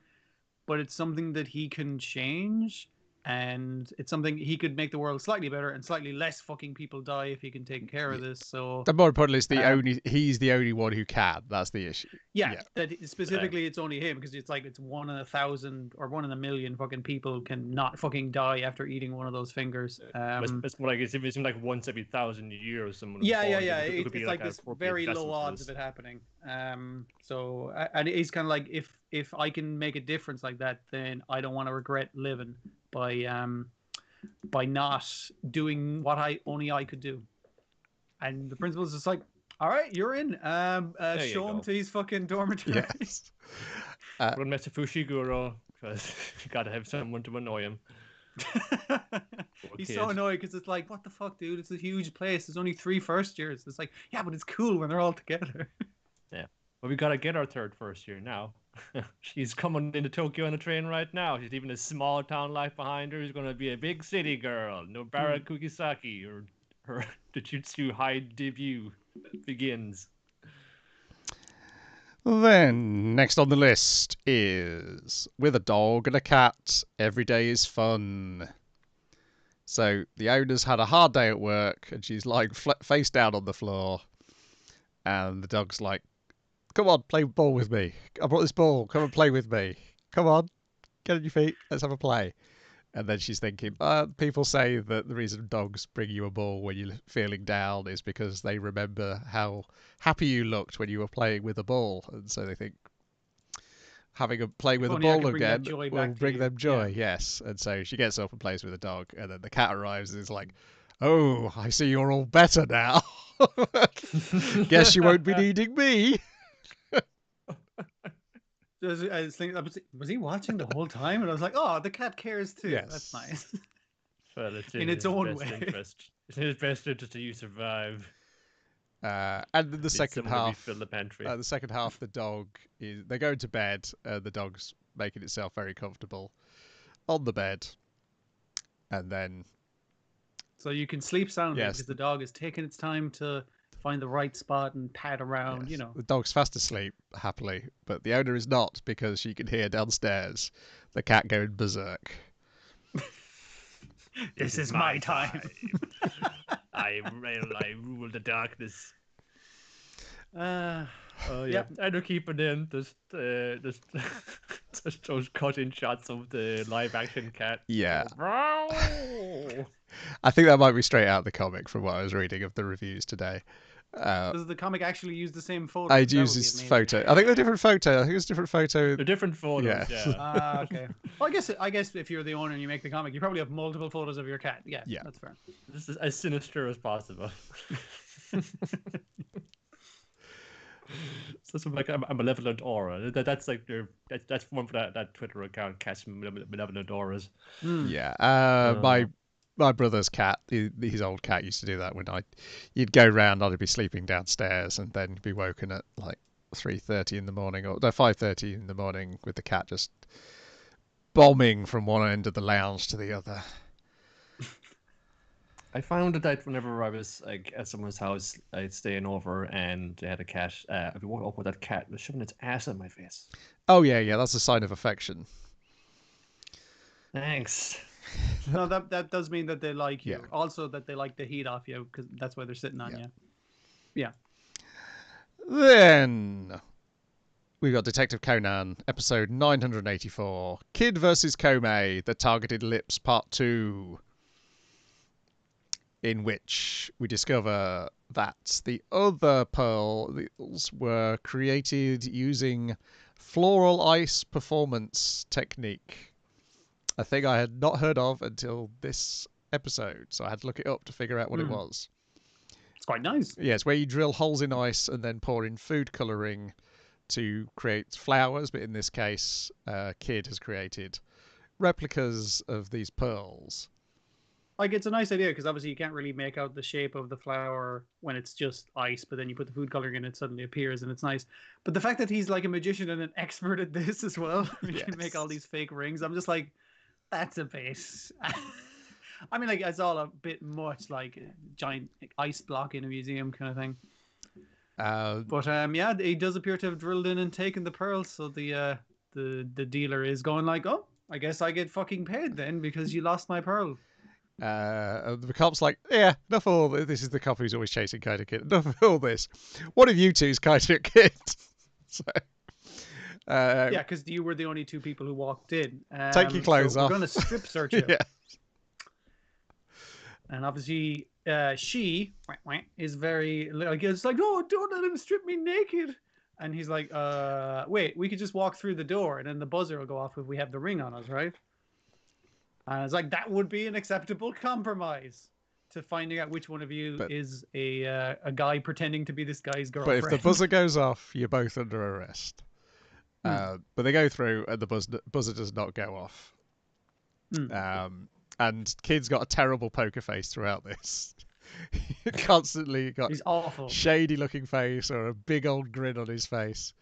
But it's something that he can change, and it's something he could make the world slightly better and slightly less fucking people die if he can take care of this. So the more importantly, he's the only one who can. That's the issue. That specifically it's only him, because it's like it's 1 in 1,000 or 1 in a million fucking people can not fucking die after eating one of those fingers. It's more like it's like once every 1,000 years. It's like this very low odds of it happening. So and he's kind of like, if I can make a difference like that, then I don't want to regret living by not doing what only I could do. And the principal's just like, all right, you're in. Show him to his fucking dormitory. Yes. Run Mr. Fushiguro, because you gotta have someone to annoy him. He's so annoyed because it's like, what the fuck, dude? It's a huge place. There's only 3 first years. It's like, yeah, but it's cool when they're all together. Yeah. Well, we gotta get our 3rd first year now. She's coming into Tokyo on a train right now. She's leaving a small town life behind her. She's going to be a big city girl. Nobara Kugisaki, or her Jujutsu high debut begins. Then, next on the list is with a dog and a cat, every day is fun. So, the owner's had a hard day at work, and she's lying face down on the floor. And the dog's like, come on, play ball with me. I brought this ball. Come and play with me. Come on, get on your feet. Let's have a play. And then she's thinking, people say that the reason dogs bring you a ball when you're feeling down is because they remember how happy you looked when you were playing with a ball. And so they think having a play with a ball again will bring them joy. Yeah. Yes. And so she gets up and plays with a dog. And then the cat arrives and is like, oh, I see you're all better now. Guess you won't be needing me. I was thinking, was he watching the whole time? And I was like, oh, the cat cares too. Yes. That's nice. Well, it's in its own way. Interest. It's in his best interest that you survive. And in the second half, fill the pantry. The second half, the dog is. They're going to bed. The dog's making itself very comfortable on the bed, and then. So you can sleep soundly because the dog is taking its time to find the right spot and pat around, yes. The dog's fast asleep, happily, but the owner is not because she can hear downstairs the cat going berserk. This is my time. I rule the darkness. Oh yeah, yep. And we're keeping in just those cutting shots of the live action cat. Yeah. I think that might be straight out of the comic from what I was reading of the reviews today. Does the comic actually use the same photo? I'd use his photo. I think they're different photo. I think it's different photo. They're different photos. Yeah. Okay. Well, I guess if you're the owner and you make the comic, you probably have multiple photos of your cat. Yeah. That's fair. This is as sinister as possible. So it's like a malevolent aura. That's like that's one for that Twitter account, Cat's Malevolent Auras. Yeah. My brother's cat, his old cat, used to do that when you'd go round, I'd be sleeping downstairs and then be woken at like 3:30 in the morning or 5:30 in the morning with the cat just bombing from one end of the lounge to the other. I found that whenever I was like at someone's house, I'd staying over and they had a cat. If you walk up with that cat, it was shoving its ass in my face. Oh yeah, that's a sign of affection. Thanks. No, that does mean that they like you. Yeah. Also, that they like the heat off you because that's why they're sitting on you. Yeah. Then we got Detective Conan, episode 984, Kid vs. Komei, The Targeted Lips, Part 2, in which we discover that the other pearls were created using floral ice performance technique. A thing I had not heard of until this episode, so I had to look it up to figure out what it was. It's quite nice. Yeah, it's where you drill holes in ice and then pour in food colouring to create flowers, but in this case, Kid has created replicas of these pearls. Like, it's a nice idea, because obviously you can't really make out the shape of the flower when it's just ice, but then you put the food coloring in, it suddenly appears, and it's nice. But the fact that he's like a magician and an expert at this as well, he can make all these fake rings, I'm just like, that's a bit... I mean, like, it's all a bit much like a giant ice block in a museum kind of thing. But yeah, he does appear to have drilled in and taken the pearls, so the dealer is going like, oh, I guess I get fucking paid then because you lost my pearl. The cop's like, yeah, enough of all this. This is the cop who's always chasing Kaito Kid. Enough of all this. One of you two is Kaito Kid. So, yeah, because you were the only two people who walked in. Take your clothes off. We're going to strip search you. Yeah. And obviously, she is very like, it's like, oh, don't let him strip me naked. And he's like, wait, we could just walk through the door, and then the buzzer will go off if we have the ring on us, right? And it's like, that would be an acceptable compromise to finding out which one of you is a guy pretending to be this guy's girlfriend. But if the buzzer goes off, you're both under arrest. But they go through, and the buzzer does not go off. And Kid's got a terrible poker face throughout this. Constantly got He's awful. Shady looking face or a big old grin on his face.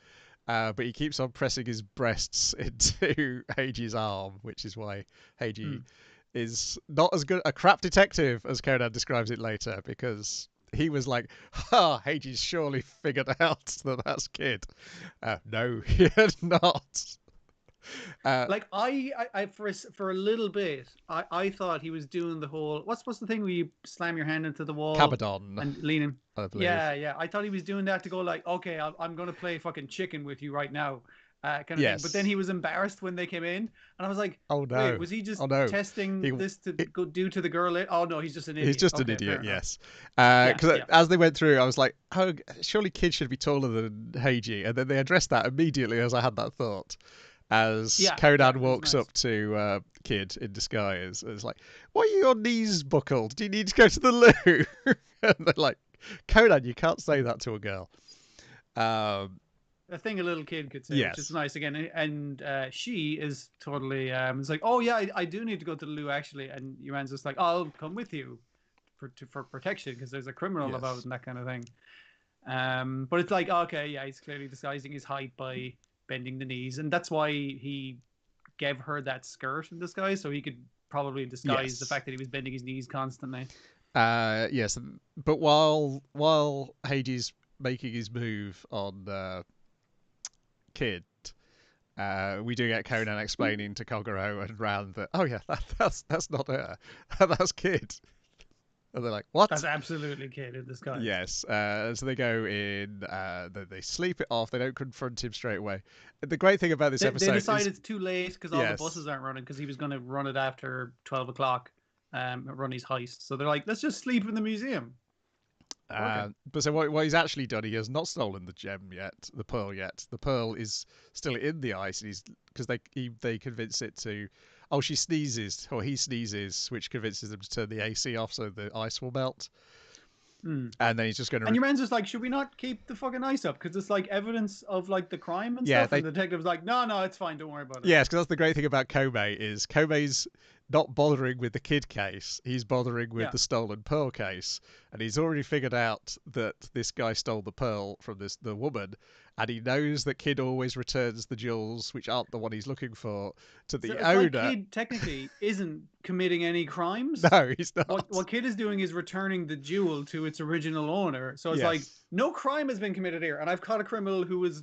but he keeps on pressing his breasts into Heiji's arm, which is why Heiji is not as good a crap detective as Conan describes it later, because he was like, Heiji's surely figured out that that's Kid. No, he had not. Like I for a little bit, I thought he was doing the whole what's the thing where you slam your hand into the wall Kabadon and lean him. I believe. Yeah. I thought he was doing that to go like, okay, I'm gonna play fucking chicken with you right now, kind of thing. But then he was embarrassed when they came in, and I was like, oh no, wait, was he just testing this to go do to the girl? Oh no, he's just an idiot. He's just an idiot. Yes. Because as they went through, I was like, oh, surely Kid should be taller than Heiji, and then they addressed that immediately as I had that thought. As Conan walks up to Kid in disguise, and it's like, why are your knees buckled? Do you need to go to the loo? And they're like, Conan, you can't say that to a girl. A thing a little kid could say, which is nice again. And she is totally, it's like, oh yeah, I do need to go to the loo actually. And your man's just like, I'll come with you for protection because there's a criminal about and that kind of thing. But it's like, okay, yeah, he's clearly disguising his height by bending the knees, and that's why he gave her that skirt in disguise, so he could probably disguise the fact that he was bending his knees constantly. Yes, but while Heiji's making his move on Kid, we do get Conan explaining to Kogoro and Ran that, oh yeah, that's not her, that's Kid. And they're like, what? That's absolutely Kid in disguise. Yes. So they go in, they sleep it off, they don't confront him straight away. The great thing about this episode they decide it's too late because all the buses aren't running, because he was going to run it after 12 o'clock, run his heist. So they're like, let's just sleep in the museum. But so what he's actually done, he has not stolen the gem yet, the pearl yet. The pearl is still in the ice, and because they convince it to... Oh, she sneezes, or he sneezes, which convinces them to turn the AC off so the ice will melt. And then he's just going to... And your man's just like, should we not keep the fucking ice up? Because it's like evidence of like the crime and stuff. And the detective's like, no, it's fine, don't worry about it. Yes, because that's the great thing about Komei, is Komei's not bothering with the Kid case. He's bothering with the stolen pearl case. And he's already figured out that this guy stole the pearl from the woman. And he knows that Kid always returns the jewels, which aren't the one he's looking for, to the owner. Like Kid technically isn't committing any crimes. No, he's not. What Kid is doing is returning the jewel to its original owner. So it's like, no crime has been committed here. And I've caught a criminal who was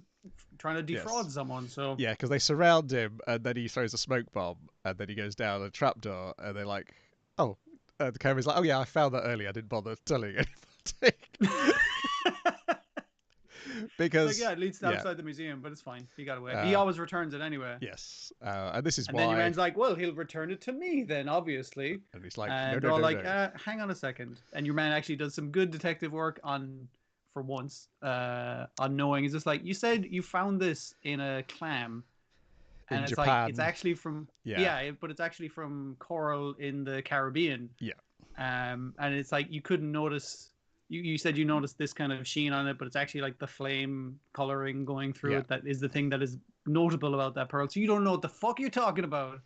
trying to defraud someone. So yeah, because they surround him, and then he throws a smoke bomb, and then he goes down a trapdoor, and they're like, oh, the camera's like, oh yeah, I found that earlier. I didn't bother telling anybody. Because it leads to outside the museum, but it's fine. He got away. He always returns it anyway. Yes, and this is why. And then your man's like, well, he'll return it to me then, obviously. And he's like, no, hang on a second. And your man actually does some good detective work for once, on knowing. He's just like, you said you found this in a clam. And it's Japan. Like, it's actually from but it's actually from coral in the Caribbean. Yeah. And it's like you couldn't notice. You said you noticed this kind of sheen on it, but it's actually like the flame coloring going through it. That is the thing that is notable about that pearl. So you don't know what the fuck you're talking about.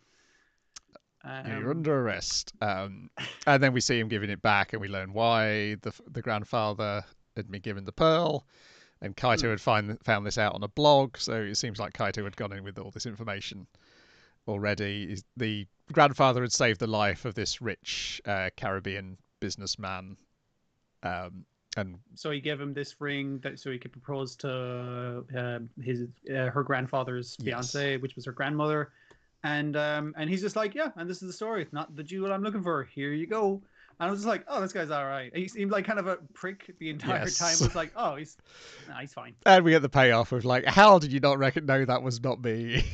You're under arrest. And then we see him giving it back, and we learn why the grandfather had been given the pearl. And Kaito had found this out on a blog, so it seems like Kaito had gone in with all this information already. The grandfather had saved the life of this rich Caribbean businessman. And so he gave him this ring so he could propose to her grandfather's fiance, which was her grandmother, and he's just like, and this is the story. It's not the jewel I'm looking for. Here you go. And I was just like, oh, this guy's all right. He seemed like kind of a prick the entire time. I was like, oh, he's fine. And we get the payoff of like, how did you not know that was not me?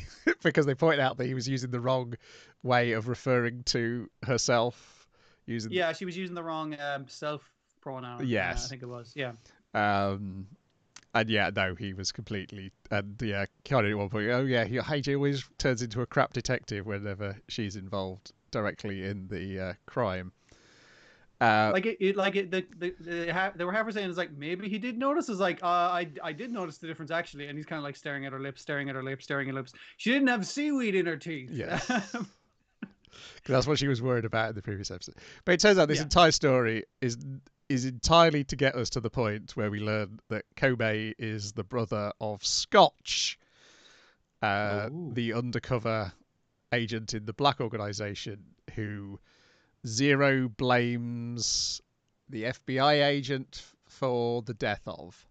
Because they point out that he was using the wrong way of referring to herself. She was using the wrong self pronoun. Yes. I think it was. Yeah. And he was completely. And Keanu at one point, Heiji always turns into a crap detective whenever she's involved directly in the crime. They were half saying it's like maybe he did notice. It's like I did notice the difference actually, and he's kind of like staring at her lips. She didn't have seaweed in her teeth. Yeah. That's what she was worried about in the previous episode. But it turns out this entire story is is entirely to get us to the point where we learn that Komei is the brother of Scotch, the undercover agent in the Black Organization, who Zero blames the FBI agent for the death of.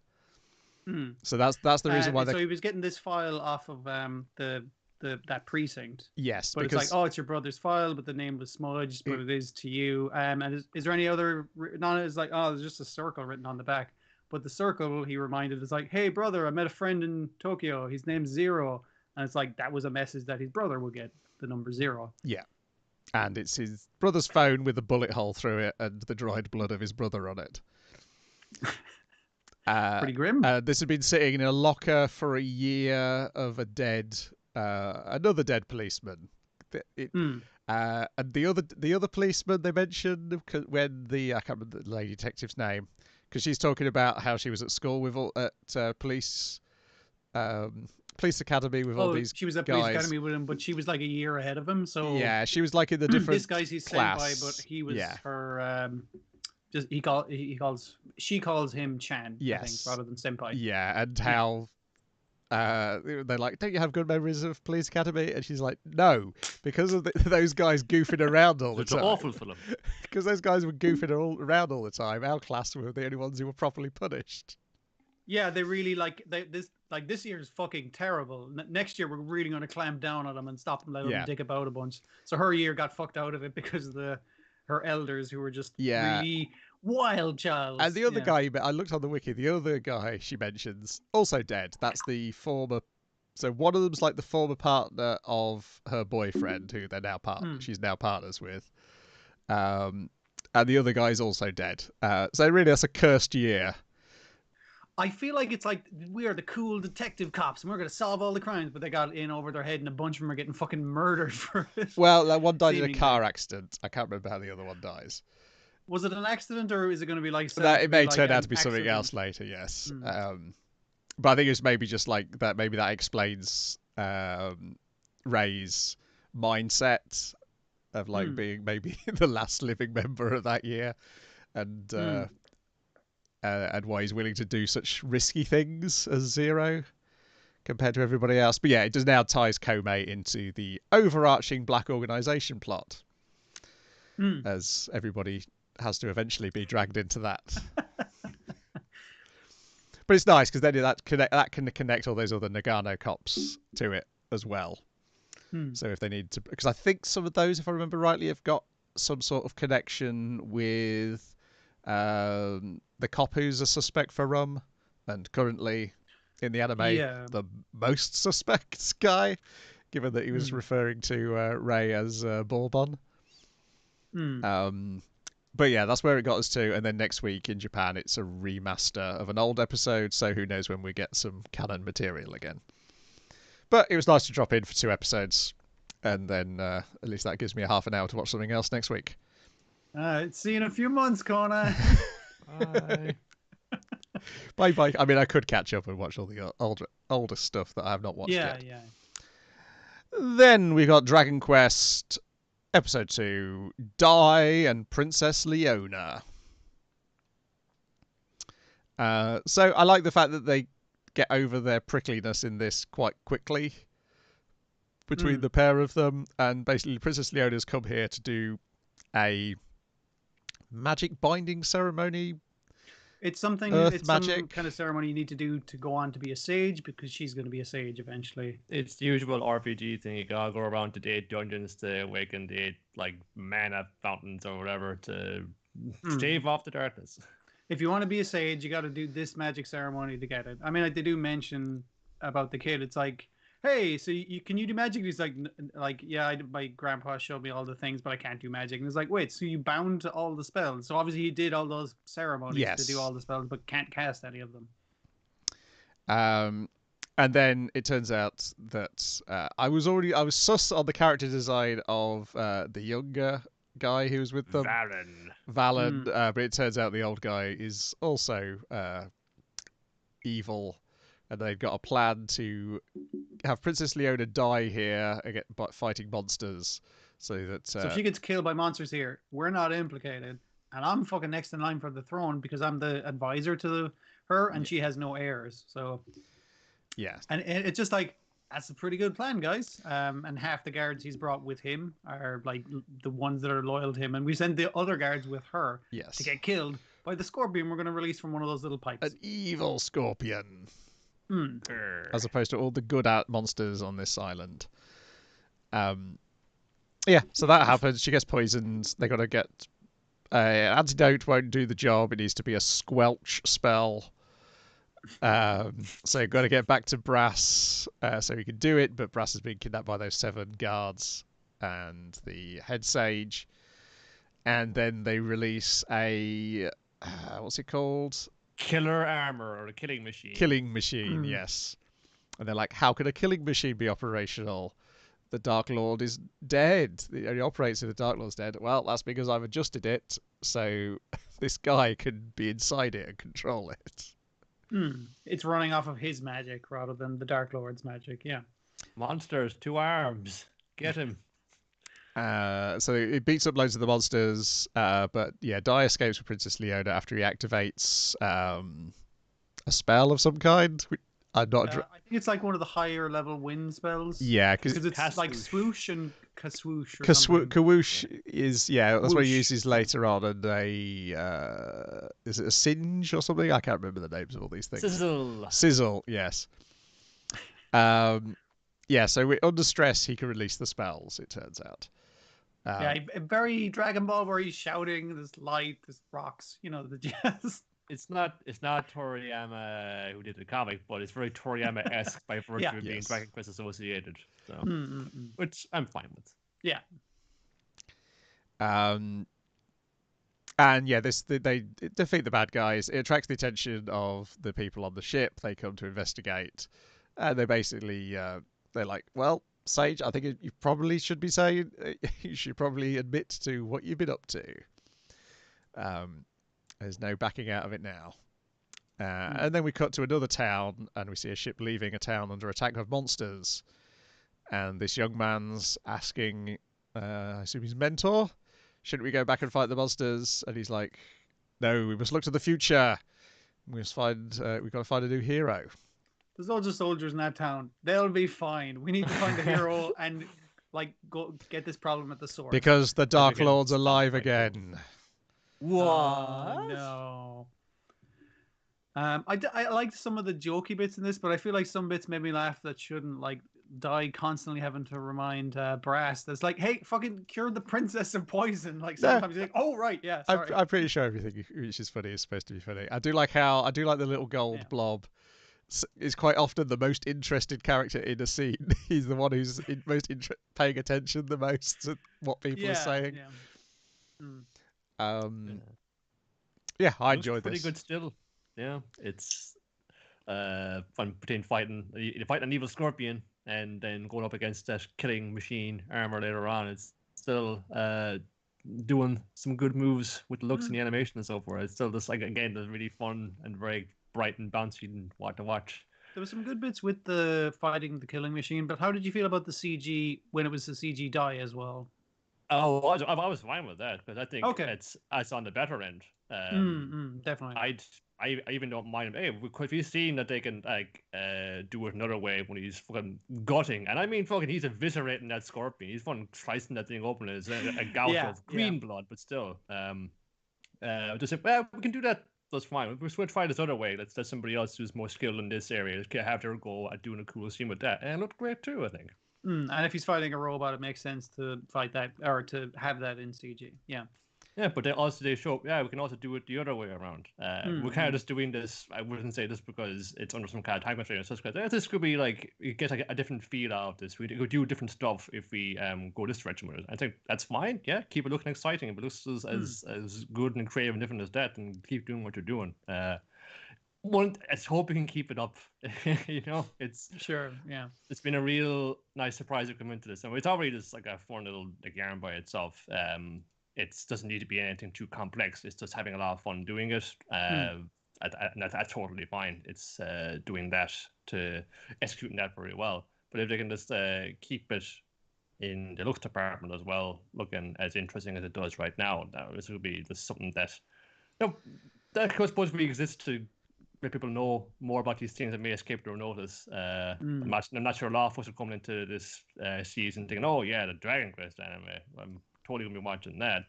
So that's the reason why. So he was getting this file off of that precinct. Yes, but because... it's like, oh, it's your brother's file, but the name was smudged, but it is to you. And is there any other? Not it's like, oh, there's just a circle written on the back. But the circle, he reminded, is like, hey brother, I met a friend in Tokyo. His name's Zero, and it's like that was a message that his brother would get, the number 0. Yeah. And it's his brother's phone with a bullet hole through it and the dried blood of his brother on it. Pretty grim. This had been sitting in a locker for a year of another dead policeman. And the other policeman they mentioned when I can't remember the lady detective's name, because she's talking about how she was at school with police academy with all these guys. She was at police academy with him, but she was like a year ahead of him. So yeah, she was like in the different. This guy's his senpai, but he was her. She calls him Chan. Yes, I think, rather than senpai. Yeah, and how they're like, don't you have good memories of police academy? And she's like, no, because of those guys goofing around all the time. It's awful for them. Because those guys were goofing around all the time. Our class were the only ones who were properly punished. Yeah, they really this year is fucking terrible. Next year we're really going to clamp down on them and stop them, let them dick about a bunch. So her year got fucked out of it because of her elders who were just really wild child. And the other guy, I looked on the wiki, the other guy she mentions, also dead. That's the former. So one of them's like the former partner of her boyfriend, who they're now she's now partners with. And the other guy's also dead. So really, that's a cursed year. I feel like it's like we are the cool detective cops and we're going to solve all the crimes, but they got in over their head and a bunch of them are getting fucking murdered for it. Well, that one died in a car accident. I can't remember how the other one dies. Was it an accident or is it going to be like... It may turn out to be something else later, yes. But I think it's maybe just like that. Maybe that explains Ray's mindset of like being maybe the last living member of that year. And why he's willing to do such risky things as Zero compared to everybody else. But yeah, it does now ties Komei into the overarching Black Organization plot, as everybody has to eventually be dragged into that. But it's nice because then that can connect all those other Nagano cops to it as well. So if they need to, because I think some of those, if I remember rightly, have got some sort of connection with the cop who's a suspect for rum, and currently in the anime the most suspect guy, given that he was referring to Ray as Bourbon. But yeah, that's where it got us to, and then next week in Japan it's a remaster of an old episode, so who knows when we get some canon material again. But it was nice to drop in for 2 episodes, and then at least that gives me a half an hour to watch something else next week. See you in a few months, Conan. Bye. Bye. I mean, I could catch up and watch all the older stuff that I have not watched yet. Yeah. Then we got Dragon Quest Episode 2, Dai and Princess Leona. So I like the fact that they get over their prickliness in this quite quickly between the pair of them, and basically Princess Leona's come here to do a magic binding ceremony. It's something. It's some kind of ceremony you need to do to go on to be a sage, because she's going to be a sage eventually. It's the usual RPG thing. You gotta go around to the 8 dungeons to awaken the 8 like mana fountains or whatever to stave off the darkness. If you want to be a sage, you got to do this magic ceremony to get it. I mean, like they do mention about the kid. It's like, hey, so can you do magic? He's like, yeah, my grandpa showed me all the things, but I can't do magic. And it's like, wait, so you bound to all the spells? So obviously he did all those ceremonies to do all the spells, but can't cast any of them. And then it turns out that I was sus on the character design of the younger guy who was with them, Valen. But it turns out the old guy is also evil. And they've got a plan to have Princess Leona die here again, fighting monsters, so that... So if she gets killed by monsters here, we're not implicated. and I'm fucking next in line for the throne because I'm the advisor to her, and she has no heirs. So yeah, and it's just like that's a pretty good plan, guys. And half the guards he's brought with him are like the ones that are loyal to him, and we send the other guards with her to get killed by the scorpion we're going to release from one of those little pipes. An evil scorpion. Mm. As opposed to all the good monsters on this island. Yeah, so that happens. She gets poisoned. They got to get antidote. Won't do the job. It needs to be a squelch spell. So you've got to get back to Brass so he can do it. But Brass has been kidnapped by those 7 guards and the head sage. And then they release a what's it called? Killer armor, or a killing machine. Killing machine, yes. And they're like, how can a killing machine be operational? The Dark Lord is dead. It only operates if the Dark Lord's dead. Well, that's because I've adjusted it, so this guy can be inside it and control it. It's running off of his magic rather than the Dark Lord's magic, yeah. Monsters, 2 arms. Get him. So it beats up loads of the monsters, but yeah, Dai escapes with Princess Leona after he activates a spell of some kind. I'm not. I think it's like one of the higher level wind spells. Yeah, because it's like swoosh and kaswoosh. Kawoosh is that's what he uses later on, and is it a singe or something? I can't remember the names of all these things. Sizzle, yes. Yeah, so under stress he can release the spells. It turns out. Very Dragon Ball where he's shouting. There's light, there's rocks. The jazz. It's not Toriyama who did the comic, but it's very Toriyama-esque by virtue of being Dragon Quest associated. So, which I'm fine with. Yeah. And yeah, they defeat the bad guys. It attracts the attention of the people on the ship. They come to investigate, and they basically they're like, well, Sage, I think you probably should be saying you should probably admit to what you've been up to. There's no backing out of it now. And then we cut to another town, and we see a ship leaving a town under attack of monsters. And this young man's asking, I assume his mentor, shouldn't we go back and fight the monsters? And he's like, no, we must look to the future. We've got to find a new hero. There's loads of soldiers in that town. They'll be fine. We need to find a hero and go get this problem at the source. Because the Dark Lord's alive again. What? No. I liked some of the jokey bits in this, but I feel like some bits made me laugh that shouldn't. Like Dai constantly having to remind Brass that's like, hey, fucking cure the princess of poison. Like sometimes you're like, oh right, yeah. Sorry. I'm pretty sure everything which is funny is supposed to be funny. I do like the little gold blob. Is quite often the most interested character in a scene. He's the one who's paying attention the most to what people are saying. Yeah. I enjoyed this. Pretty good still. Yeah, it's fun between fighting an evil scorpion and then going up against that killing machine armor later on. It's still doing some good moves with the looks and the animation and so forth. It's still just again really fun and very bright and bouncy and what to watch. There were some good bits with the fighting the killing machine, but how did you feel about the CG when it was the CG Dai as well? Oh, I was fine with that because I think it's on the better end. Definitely. I even don't mind. Hey, if he's seen that they can do it another way when he's fucking gutting, and I mean fucking he's eviscerating that scorpion. He's fucking slicing that thing open. It's a gout of green blood, but still. Just say, well, we can do that. That's fine. We'll try this other way. Let's let somebody else who's more skilled in this area have their go at doing a cool scene with that, and it looked great too. I think. And if he's fighting a robot, it makes sense to fight that or to have that in CG. Yeah. Yeah, but they show. Yeah, we can also do it the other way around. We're kind of just doing this. I wouldn't say this because it's under some kind of time constraint. Such because this could be like you get a different feel out of this. We could do different stuff if we go this direction with it. I think that's fine. Yeah, keep it looking exciting. If it looks as good and creative and different as that, and keep doing what you're doing. Let's hope we can keep it up. It's sure. Yeah, it's been a real nice surprise to come into this, and it's already just like a fun little yarn by itself. It doesn't need to be anything too complex. It's just having a lot of fun doing it. And that's totally fine. It's doing that to executing that very well. But if they can just keep it in the looks department as well, looking as interesting as it does right now. Now this will be just something that, that I suppose really exists to let people know more about these things that may escape their notice. I'm not sure a lot of folks are coming into this season thinking, oh yeah, the Dragon Quest anime. I'm totally gonna be watching that.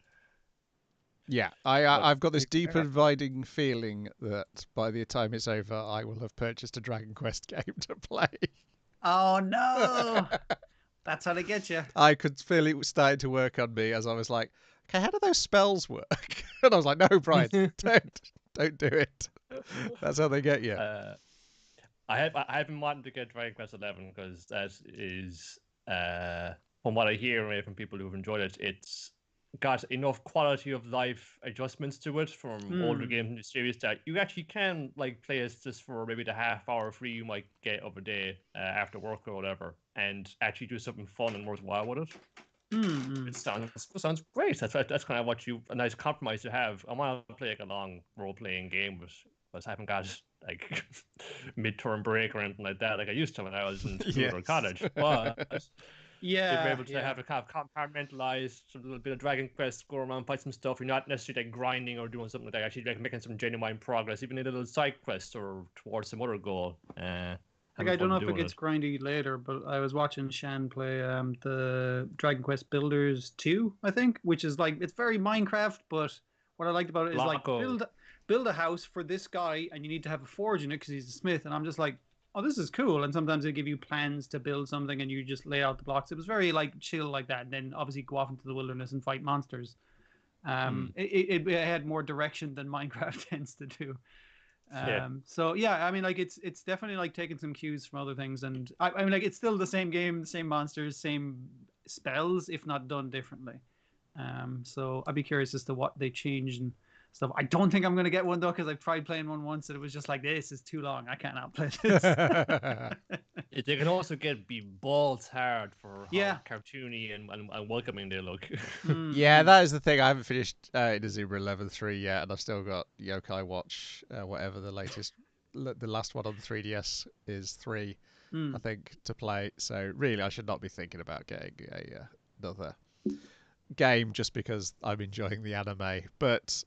Yeah, I've got this deep inviting feeling that by the time it's over, I will have purchased a Dragon Quest game to play. Oh no! That's how they get you. I could feel it was starting to work on me as I was like, okay, how do those spells work? And I was like, no, Brian, don't do it. That's how they get you. I've been wanting to get Dragon Quest 11 because that is, from what I hear from people who've enjoyed it, it's got enough quality of life adjustments to it from older games in the series that you actually can like play it just for maybe the half hour free you might get of a day after work or whatever, and actually do something fun and worthwhile with it. It sounds great. That's kind of a nice compromise to have. I want to play like a long role playing game, but I haven't got like midterm break or anything like that like I used to when I was in school or college. But yeah, be able to have a kind of compartmentalized a little bit of Dragon Quest, go around, fight some stuff. You're not necessarily like grinding or doing something like that. Actually, like making some genuine progress, even a little side quest or towards some other goal. Like I don't know if it gets grindy later, but I was watching Shan play the Dragon Quest Builders 2, I think, which is like it's very Minecraft, but what I liked about it is like build a house for this guy, and you need to have a forge in it because he's a smith, and I'm just like, oh, this is cool. And sometimes they give you plans to build something and you just lay out the blocks. It was very like chill like that. And then obviously go off into the wilderness and fight monsters. It had more direction than Minecraft tends to do. So yeah, I mean, like it's definitely like taking some cues from other things. And I mean, like it's still the same game, the same monsters, same spells, if not done differently. So I'd be curious as to what they changed and stuff. I don't think I'm going to get one though, because I've tried playing one once and it was just like, this is too long. I cannot play this. They can also be balls hard for how cartoony and welcoming they look. Yeah, that is the thing. I haven't finished Inazuma 11.3 yet, and I've still got Yokai Watch, whatever the last one on the 3DS is 3, I think, to play. So really, I should not be thinking about getting another game just because I'm enjoying the anime. But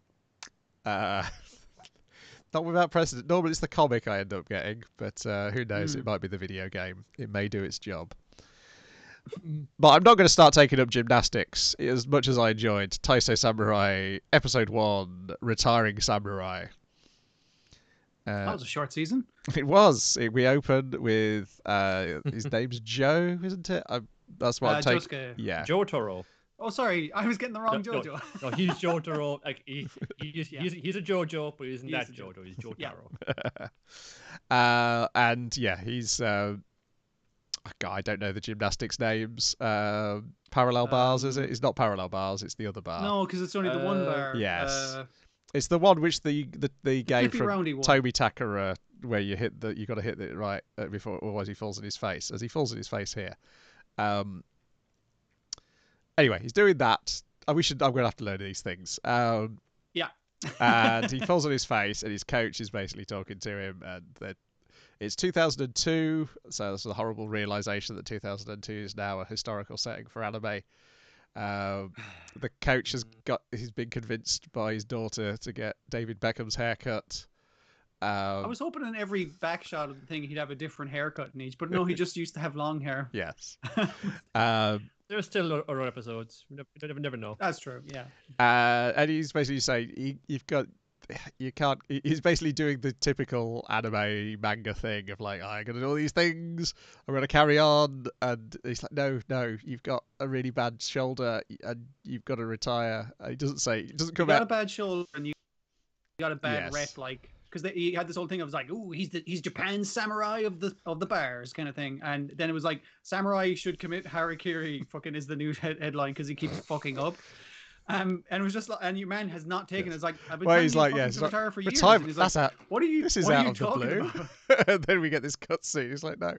not without precedent. Normally it's the comic I end up getting, but who knows? It might be the video game. It may do its job. But I'm not going to start taking up gymnastics as much as I enjoyed Taiso Samurai Episode 1, Retiring Samurai. That was a short season. It was. We opened with his name's Joe, isn't it? That's what I'm taking. Yeah, Jotaro. Oh, sorry, I was getting the wrong JoJo. No, he's Jotaro. Like he's a JoJo, but he isn't that JoJo. He's Jotaro. And yeah, he's. I don't know the gymnastics names. Parallel bars, is it? It's not parallel bars. It's the other bar. No, because it's only the one bar. Yes. It's the one which the game from Toby Takara, where you got to hit it right before, otherwise he falls in his face. As he falls in his face here. Anyway, he's doing that. I'm going to have to learn these things. Yeah. And he falls on his face, and his coach is basically talking to him, and it's 2002, so that's a horrible realization that 2002 is now a historical setting for anime. The coach he's been convinced by his daughter to get David Beckham's haircut. I was hoping in every back shot of the thing he'd have a different haircut in each, but no, he just used to have long hair. Yes. There's still other episodes. You never know. That's true, yeah. And he's basically saying, he's basically doing the typical anime manga thing of like, I'm going to do all these things, I'm going to carry on. And he's like, no, you've got a really bad shoulder and you've got to retire. It doesn't come out. You got a bad shoulder and you got a bad rep, like, because he had this whole thing of like, oh, he's Japan's samurai of the bars kind of thing, and then it was like samurai should commit harakiri fucking is the new headline because he keeps fucking up, and it was just like, and your man has not taken it's like I've been he's like, to retire for years. He's like, out. What are you? This is out of the blue. And then we get this cutscene. It's like, no,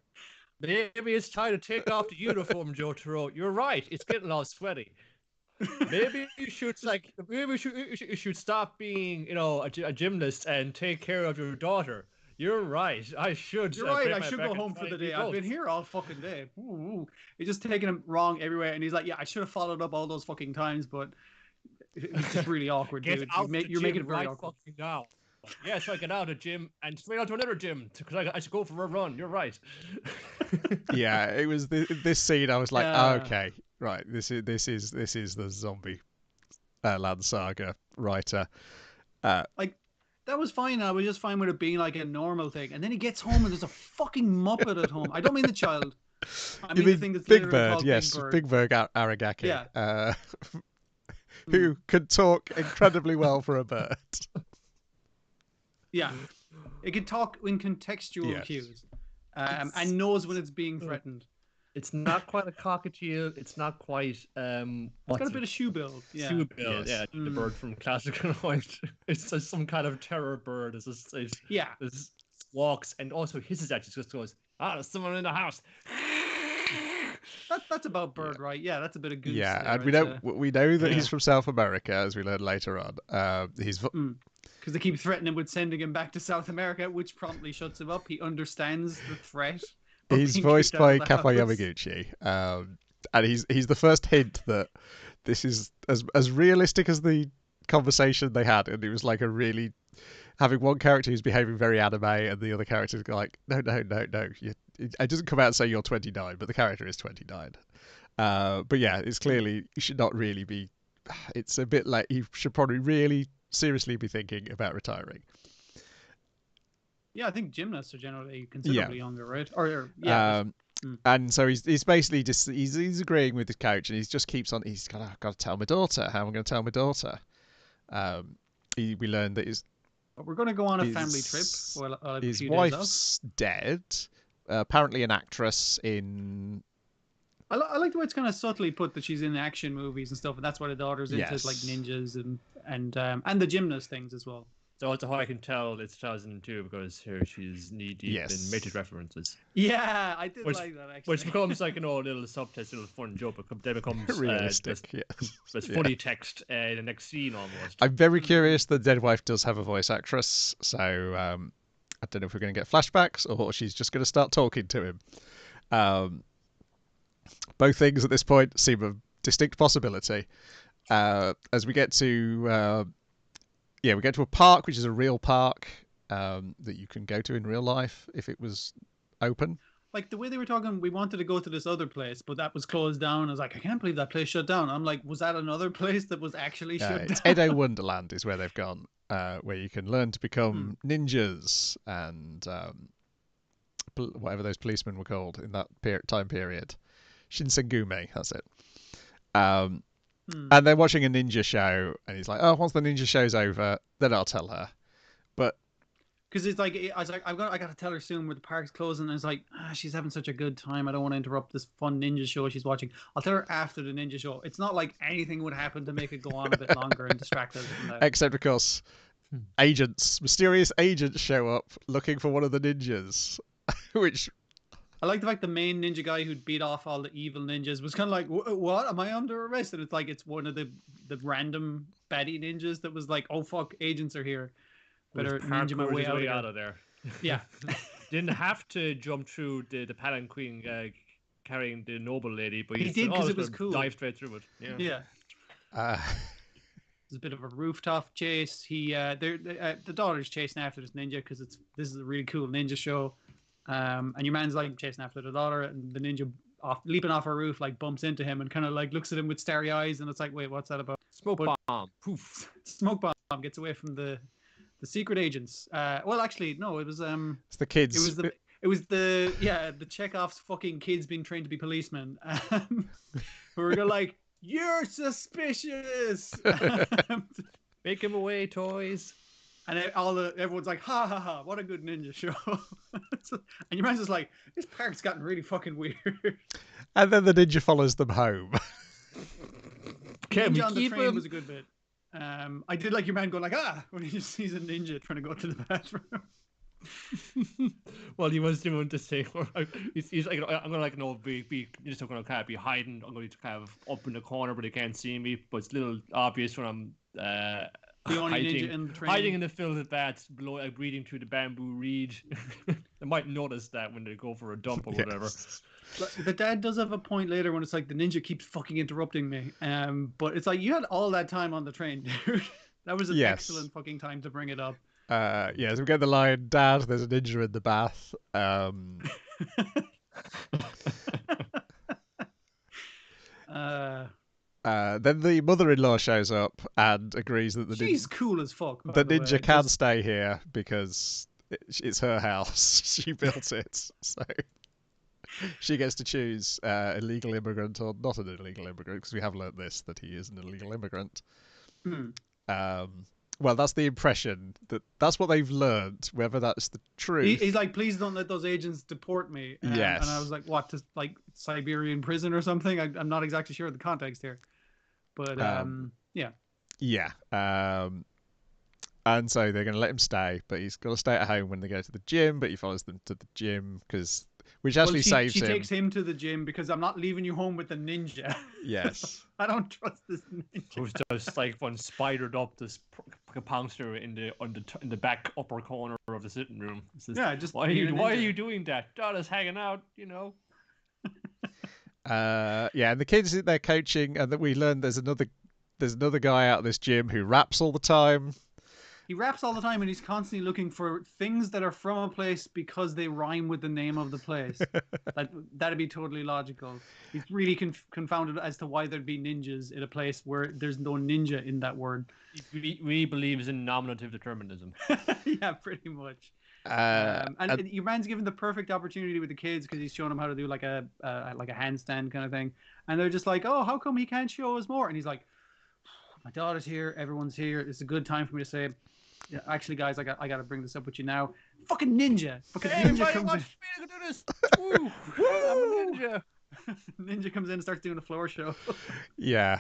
maybe it's time to take off the uniform, Jotaro. You're right. It's getting all sweaty. Maybe you should stop being, a gymnast and take care of your daughter. You're right. I should. You're right. I should go home for the day. I've been here all fucking day. Ooh. It's just taking him wrong everywhere. And he's like, yeah, I should have followed up all those fucking times, but it's just really awkward, dude. You're making it very awkward. Now. Yes, I get out of the gym and straight out to another gym because I should go for a run. You're right. Yeah, it was this scene. I was like, okay, right. This is the zombie Land Saga writer. Like that was fine. I was just fine with it being like a normal thing. And then he gets home and there's a fucking Muppet at home. I don't mean the child. I mean the thing that's Big Bird. Yes, Big Bird Aragaki. Yeah. Who could talk incredibly well for a bird. Yeah, it can talk in contextual cues, and knows when it's being threatened. It's not quite a cockatiel. It's not quite. It's got a bit of shoe build. Yeah. Shoe build. Yes. Yeah, the bird from Classic and White. It's some kind of terror bird. It walks and also hisses at you. Just goes, there's someone in the house. That's about bird, right? Yeah, that's a bit of goose. Yeah, there, and we know that he's from South America, as we learn later on. He's because they keep threatening with sending him back to South America, which promptly shuts him up. He understands the threat. He's voiced by Kappa Yamaguchi, and he's the first hint that this is as realistic as the conversation they had, and it was like a really having one character who's behaving very anime, and the other character's like, no. It doesn't come out and say you're 29, but the character is 29. But yeah, it's clearly you should not really be. It's a bit like you should probably really seriously be thinking about retiring. Yeah, I think gymnasts are generally considerably younger, right? And so he's basically just he's agreeing with the coach, and he just keeps on. He's got to tell my daughter. How am I going to tell my daughter? We learned that we're going to go on a family trip. His wife's dead. Apparently, an actress in. I like the way it's kind of subtly put that she's in action movies and stuff, and that's why the daughter's into like ninjas and the gymnast things as well. So that's how I can tell it's 2002 because here she's knee deep in Matrix references. Yeah, I did like that actually. Which becomes like a little subtext, little fun joke. Then becomes realistic. There's funny text in the next scene almost. I'm very curious. The dead wife does have a voice actress, so I don't know if we're going to get flashbacks or she's just going to start talking to him. Both things at this point seem a distinct possibility. As we get to we get to a park, which is a real park that you can go to in real life if it was open. Like the way they were talking, we wanted to go to this other place, but that was closed down. I was like, I can't believe that place shut down. I'm like, was that another place that was actually shut down? Edo Wonderland is where they've gone, where you can learn to become ninjas and whatever those policemen were called in that time period. Shinsengume, that's it. And they're watching a ninja show, and he's like, "Oh, once the ninja show's over, then I'll tell her." But because it's like, I was like, I got to tell her soon where the park's closing. And it's like, she's having such a good time. I don't want to interrupt this fun ninja show she's watching. I'll tell her after the ninja show. It's not like anything would happen to make it go on a bit longer and distract us from that. Except, of course, mysterious agents show up looking for one of the ninjas, which. I like the fact the main ninja guy who'd beat off all the evil ninjas was kind of like, what? Am I under arrest? And it's like, it's one of the random baddie ninjas that was like, oh, fuck, agents are here. Better ninja my way out of there. Yeah. Didn't have to jump through the palanquin carrying the noble lady, but he did because it was cool. Dive straight through it. Yeah. There's a bit of a rooftop chase. The daughter's chasing after this ninja because this is a really cool ninja show. And your man's like chasing after the daughter, and the ninja leaping off her roof like bumps into him and kind of like looks at him with starry eyes, and it's like, wait, what's that about? Smoke bomb. Poof. Smoke bomb gets away from the secret agents. Well, actually, no, it was it's the kids. It was the Chekhov's fucking kids being trained to be policemen. Who were like, you're suspicious. Make him away, toys. And everyone's like, ha ha ha, what a good ninja show. And your man's just like, this park's gotten really fucking weird. And then the ninja follows them home. Ninja on the train was a good bit. I did like your man go like, when he just sees a ninja trying to go to the bathroom. Well, he was doing to say, he's like, I'm gonna like be just gonna kind of be hiding. I'm going to kind of up in the corner, but they can't see me. But it's a little obvious when I'm The only ninja in the train. Hiding in the filtered baths, breathing through the bamboo reed. They might notice that when they go for a dump or whatever. The dad does have a point later when it's like the ninja keeps fucking interrupting me. But it's like you had all that time on the train, dude. That was an excellent fucking time to bring it up. So we get the line, Dad, there's a ninja in the bath. Then the mother-in-law shows up and agrees that she's cool as fuck. The ninja can stay here because it's her house. She built it, so she gets to choose illegal immigrant or not an illegal immigrant, because we have learnt this, that he is an illegal immigrant. Well, that's the impression. That's what they've learned. Whether that's the truth. He's like, please don't let those agents deport me. Yes. And I was like, what, to like Siberian prison or something? I'm not exactly sure of the context here. But yeah. Yeah. And so they're going to let him stay, but he's got to stay at home when they go to the gym. But he follows them to the gym which actually saves him. She takes him to the gym because I'm not leaving you home with the ninja. Yes. I don't trust this ninja. Who's just like one spidered up this pouncer in the back upper corner of the sitting room. Says, yeah, just why are you doing that? Dada's hanging out, you know. And the kids they're coaching, and that we learn there's another guy out of this gym who raps all the time. He raps all the time, and he's constantly looking for things that are from a place because they rhyme with the name of the place. That'd be totally logical. He's really confounded as to why there'd be ninjas in a place where there's no ninja in that word. We believes in nominative determinism. Yeah, pretty much. And your man's given the perfect opportunity with the kids because he's showing them how to do like a handstand kind of thing, and they're just like, "Oh, how come he can't show us more?" And he's like, "My daughter's here, everyone's here. It's a good time for me to say, yeah, actually, guys, I got to bring this up with you now. Fucking ninja, fucking ninja comes in. Me to do this. Woo! I'm a ninja." Ninja comes in and starts doing a floor show. Yeah,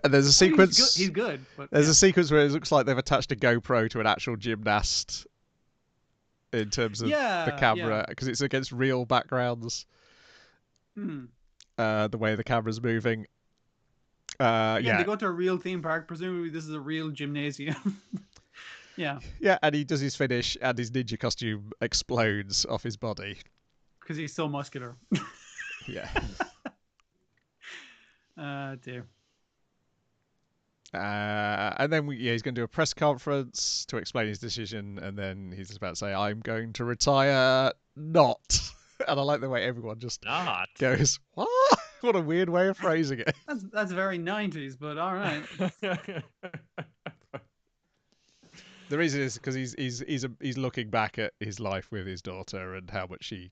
and there's a sequence. He's good. But, there's a sequence where it looks like they've attached a GoPro to an actual gymnast. In terms of the camera, because it's against real backgrounds. The way the camera's moving. They go to a real theme park. Presumably, this is a real gymnasium. Yeah. Yeah, and he does his finish, and his ninja costume explodes off his body because he's so muscular. Yeah. Dear. And then he's going to do a press conference to explain his decision, and then he's about to say, "I'm going to retire not." And I like the way everyone just goes, "What?" What a weird way of phrasing it. That's very 90s, but all right. The reason is because he's looking back at his life with his daughter and how much he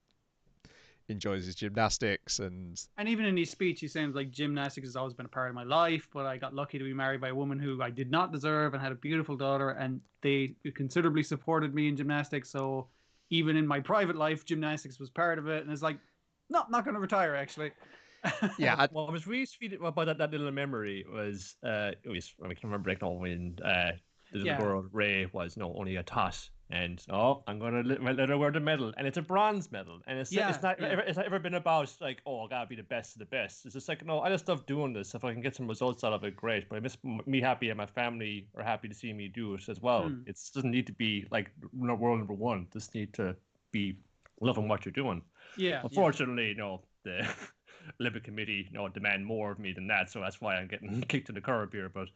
enjoys his gymnastics, and even in his speech he sounds like gymnastics has always been a part of my life, but I got lucky to be married by a woman who I did not deserve and had a beautiful daughter, and they considerably supported me in gymnastics, so even in my private life gymnastics was part of it, and it's like, no, I'm not going to retire actually. Yeah. Well, I was really sweet about that little memory was I can remember when the little girl Ray was only a tot. And I'm gonna let her wear the medal, and it's a bronze medal, and it's not ever been about like, I gotta be the best of the best. It's just like, no, I just love doing this. If I can get some results out of it, great. But I miss me happy, and my family are happy to see me do it as well. It doesn't need to be like world number one. Just need to be loving what you're doing. Yeah. Unfortunately, the Olympic Committee demand more of me than that, so that's why I'm getting kicked to the curb here. But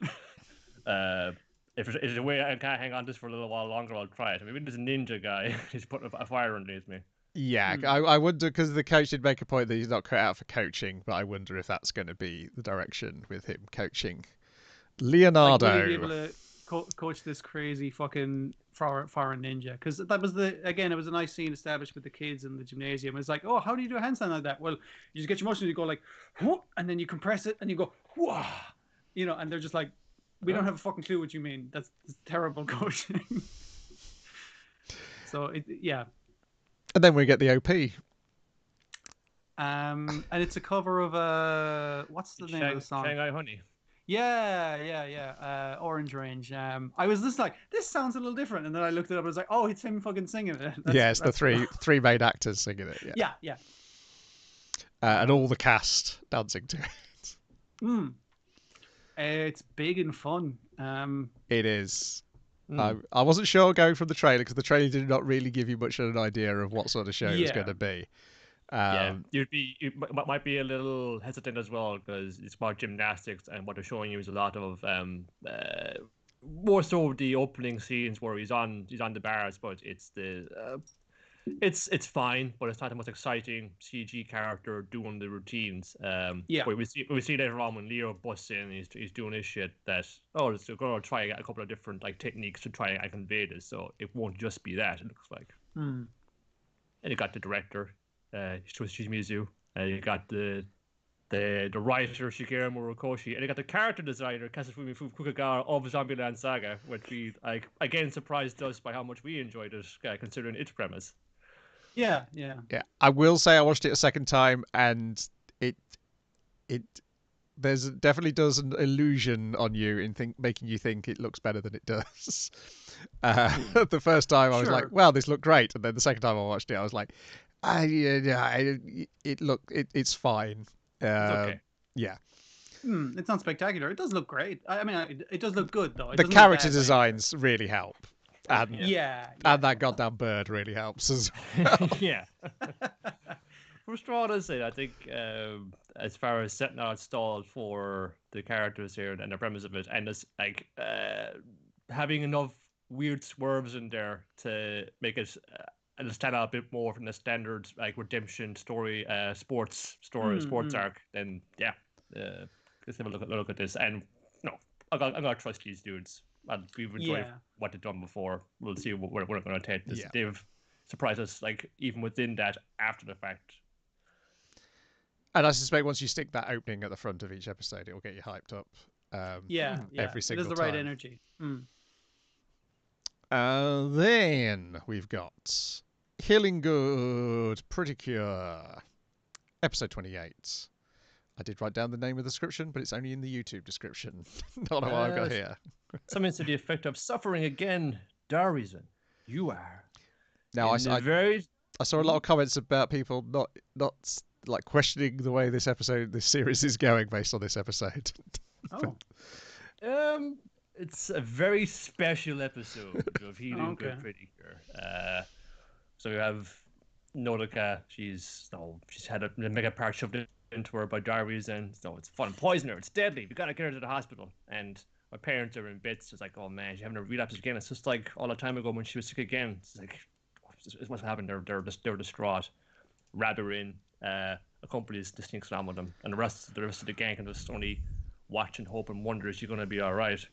if there's a way I can't hang on to this for a little while longer, I'll try it. I mean, there's a ninja guy. He's putting a fire underneath me. Yeah, I wonder, because the coach did make a point that he's not cut out for coaching, but I wonder if that's going to be the direction with him coaching Leonardo. Like, will he be able to coach this crazy fucking foreign ninja? Because that was it was a nice scene established with the kids in the gymnasium. It's like, how do you do a handstand like that? Well, you just get your motion, you go like, whoop, and then you compress it, and you go, whoa, and they're just like, we don't have a fucking clue what you mean. That's terrible coaching. So, yeah. And then we get the OP. And it's a cover of what's the name of the song? Shanghai Honey. Yeah. Orange Range. I was just like, this sounds a little different, and then I looked it up and I was like, oh, it's him fucking singing it. It's the three main actors singing it. Yeah. And all the cast dancing to it. It's big and fun. It is. I wasn't sure going from the trailer because the trailer did not really give you much of an idea of what sort of show it was going to be. You might be a little hesitant as well because it's about gymnastics, and what they're showing you is a lot of more so the opening scenes where he's on the bars, but it's it's fine, but it's not the most exciting CG character doing the routines. But we see later on when Leo busts in, he's doing his shit that we're gonna try a couple of different like techniques to try and convey this, so it won't just be that. It looks like. And you got the director, Shimizu. You got the writer Shigeru Murakoshi, and you got the character designer Kasufumi Fukagawa of Zombieland Saga, which we again surprised us by how much we enjoyed it, considering its premise. Yeah. I will say I watched it a second time, and it definitely does an illusion on you in making you think it looks better than it does. The first time I was like, "Wow, this looked great," and then the second time I watched it, I was like, "It's fine." It's okay. Yeah. It's not spectacular. It does look great. I mean, it does look good though. The character designs really help. And and that goddamn bird really helps as well. Yeah. From what I say, I think as far as setting out stall for the characters here and the premise of it, and just like having enough weird swerves in there to make it stand out a bit more from the standard like redemption story, sports arc, then let's have a look at this. And I'm gonna trust these dudes. And we've enjoyed what they've done before. We'll see where we're going to take this. They've surprised us, like even within that, after the fact. And I suspect once you stick that opening at the front of each episode, it will get you hyped up. Every single time. It is the right energy. Then we've got Healing Good, Pretty Cure, episode 28. I did write down the name of the description, but it's only in the YouTube description. Not what I've got here. Something to the effect of suffering again, Daruizen. You are. Now I saw a lot of comments about people not like questioning the way this series is going based on this episode. It's a very special episode of Healing Good, Pretty Cure. So we have Nodoka. She's had a mega part shoved into her by Daruizen. So it's fun. Poison her. It's deadly. We gotta get her to the hospital. And my parents are in bits. It's like, oh man, she's having a relapse again. It's just like all the time ago when she was sick again. It's like, what's happened? They're distraught. Rabirin accompanies the Snake Slam with them, and the rest of the gang can just only watch and hope and wonder, is she gonna be all right?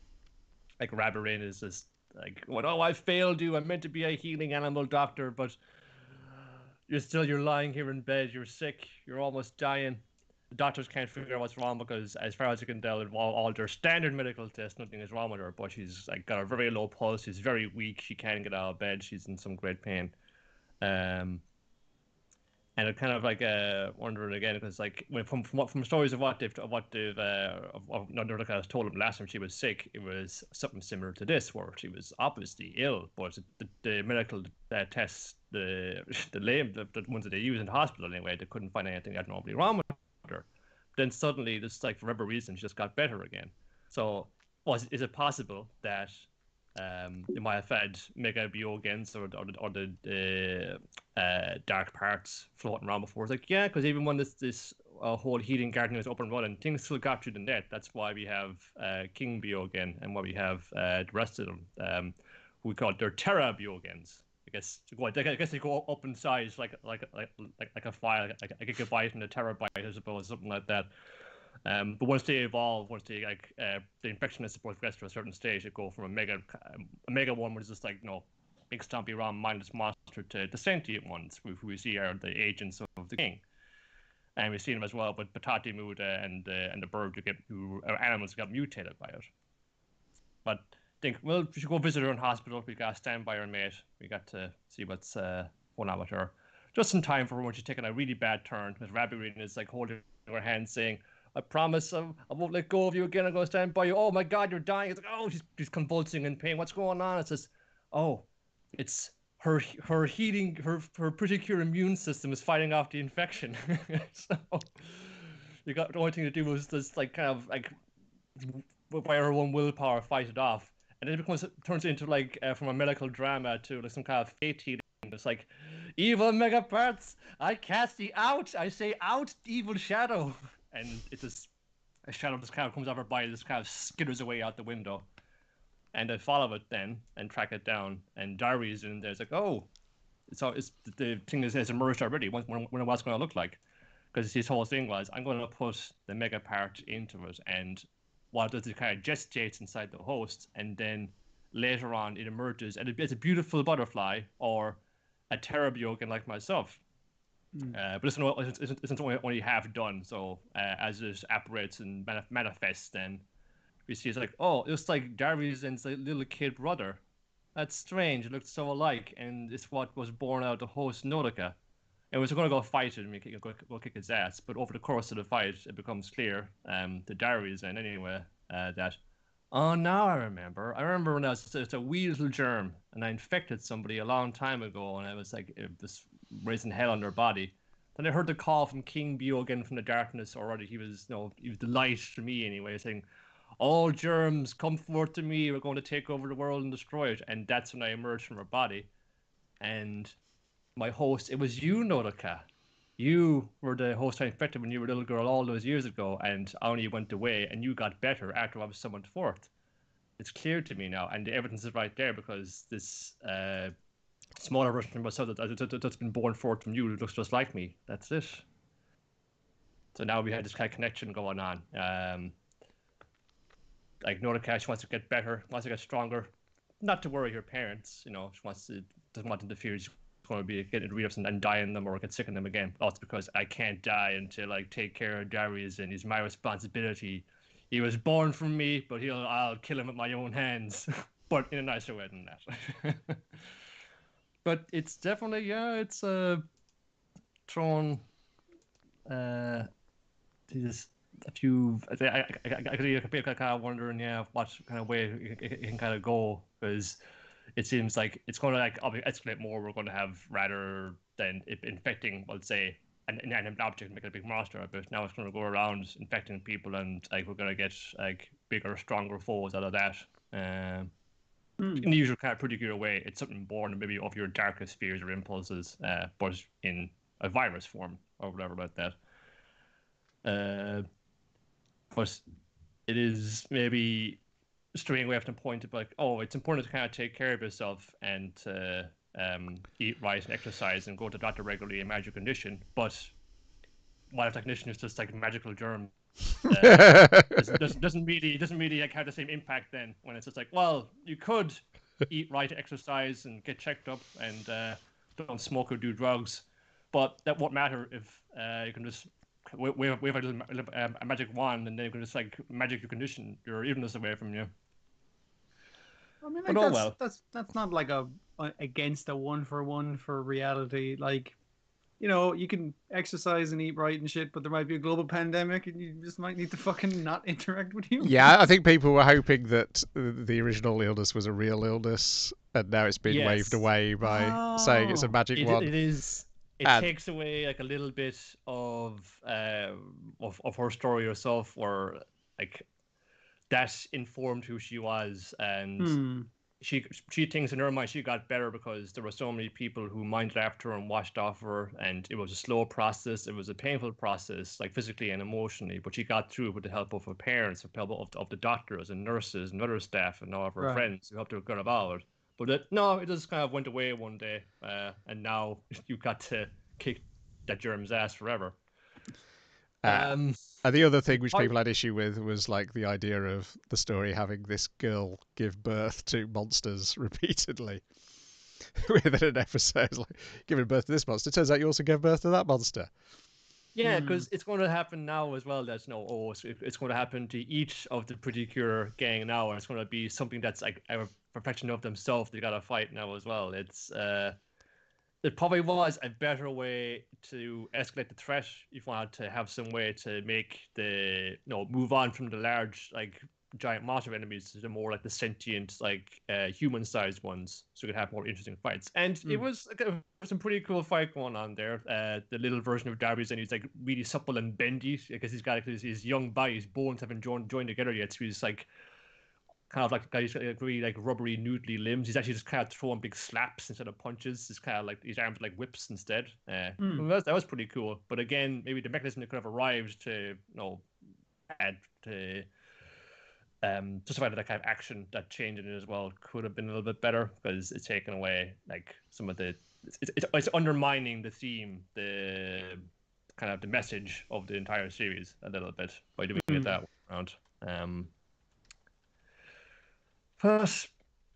Like Rabirin is just like, I failed you. I meant to be a healing animal doctor, but you're lying here in bed. You're sick. You're almost dying. The doctors can't figure out what's wrong because, as far as you can tell, all their standard medical tests, nothing is wrong with her. But she's like got a very low pulse. She's very weak. She can't get out of bed. She's in some great pain. And I'm kind of like wondering again, because like from stories of what Nodoka has told him last time she was sick, it was something similar to this, where she was obviously ill, but the medical tests, the ones that they use in the hospital anyway, they couldn't find anything abnormally wrong with her. Then suddenly, just like for whatever reason, she just got better again. So, is it possible that they might have had Mega Byogens or the dark parts floating around before? It's like, yeah, because even when this whole healing garden was up and running, things still got through the net. That's why we have King Byogen, and why we have the rest of them, who we call their Terra Byogens. I guess they go up in size like a file, like a gigabyte and a terabyte, I suppose, something like that. But once they evolve, the infection is supposed to progress to a certain stage, they go from a mega one, which is just like big stompy around mindless monster, to the sentient ones, who we see are the agents of the king. And we've seen them as well, but Patati Muda and the bird who are animals who got mutated by it. But think, well, we should go visit her in hospital. We got to stand by her mate. We got to see what's going on with her. Just in time for when she's taking a really bad turn, because Rabirin is like holding her hand, saying, I promise I won't let go of you again. I'm going to stand by you. Oh my God, you're dying. It's like, oh, she's convulsing in pain. What's going on? It says, oh, it's her heating, her pretty cure immune system is fighting off the infection. So the only thing to do was just like kind of like by her own willpower fight it off, and then turns into like from a medical drama to like some kind of fate healing. It's like, evil mega parts, I cast thee out. I say out, evil shadow, and it's a shadow just kind of comes over her body, just kind of skitters away out the window, and I follow it then and track it down, and Daruizen there's like, oh, so it's the thing has emerged already. What's going to look like? Because his whole thing was, I'm going to put the mega part into it, and what it does, it kind of gestates inside the host, and then later on it emerges, and it's a beautiful butterfly or a Terabiogan like myself. But it's only half done. So as it apparates and manifests, then we see it's like, oh, it's like Daruizen's little kid brother. That's strange. It looked so alike, and it's what was born out of the host Nodoka. And we're going to go fight him and go kick his ass. But over the course of the fight, it becomes clear, the Daruizen anyway, that, oh, now I remember. I remember when I was just a wee little germ, and I infected somebody a long time ago, and I was like, it was raising hell on their body. Then I heard the call from King Bio again from the darkness already. He was the light to me anyway, saying, all germs, come forth to me. We're going to take over the world and destroy it. And that's when I emerged from her body. And my host, it was you, Nodoka. You were the host I infected when you were a little girl all those years ago, and I only went away, and you got better after I was summoned forth. It's clear to me now, and the evidence is right there, because this smaller version of myself that's been born forth from you looks just like me. That's it. So now we had this kind of connection going on. Like Nodoka, she wants to get better, wants to get stronger. Not to worry her parents, she doesn't want to interfere. She's going to be getting rid of them and dying them or get sick of them again. Also because I can't die until I take care of Daruizen. He's my responsibility. He was born from me, but I'll kill him with my own hands. But in a nicer way than that. But it's definitely, it's thrown just a few. I could be kind of wondering, what kind of way it can kind of go, because it seems like it's going to escalate more. We're going to have, rather than it infecting, let's say, an inanimate object and make it a big monster. But now it's going to go around infecting people, and we're going to get bigger, stronger foes out of that. In the usual kind of pretty good way. It's something born maybe of your darkest fears or impulses, but in a virus form or whatever like that. But it is maybe straying away from the point of it's important to kind of take care of yourself and eat right and exercise and go to the doctor regularly and manage your condition. But what if that condition is just magical germ? Doesn't really have the same impact then, when it's just well, you could eat right, exercise, and get checked up, and don't smoke or do drugs, but that won't matter if you can just wave a magic wand, and then you can just magic your condition, your illness away from you. I mean, that's not against a 1-for-1 for reality. You can exercise and eat right and shit, but there might be a global pandemic, and you just might need to fucking not interact with humans. Yeah, I think people were hoping that the original illness was a real illness, and now it's been waved away by saying it's a magic one. It is. It takes away a little bit of her story herself, or that informed who she was, and she thinks in her mind she got better because there were so many people who minded after her and watched off her, and it was a slow process. It was a painful process, physically and emotionally, but she got through it with the help of her parents, with the help of the doctors and nurses and other staff and all of her friends who helped her get about it. But it just kind of went away one day, and now you got to kick that germ's ass forever. And the other thing which people had issue with was the idea of the story having this girl give birth to monsters repeatedly within an episode. Giving birth to this monster, turns out you also gave birth to that monster. Yeah, because it's going to happen now as well. That's it's going to happen to each of the Pretty Cure gang now, and it's going to be something that's a perfection of themselves. They got to fight now as well. It probably was a better way to escalate the threat if you wanted to have some way to make the move on from the large giant monster enemies to the more like the sentient, like human-sized ones, so you could have more interesting fights. And it was like, some pretty cool fight going on there. The little version of Daruizen, he's like really supple and bendy because he's got like, his young body, his bones haven't joined together yet, so he's like kind of like he's got like, really like rubbery, noodly limbs. He's actually just kind of throwing big slaps instead of punches. It's kind of like his arms are like whips instead. That was pretty cool. But again, maybe the mechanism that could have arrived to add to justify that kind of action, that change in it as well could have been a little bit better, because it's taken away like some of the it's undermining the theme, the kind of the message of the entire series a little bit by doing it that way around. But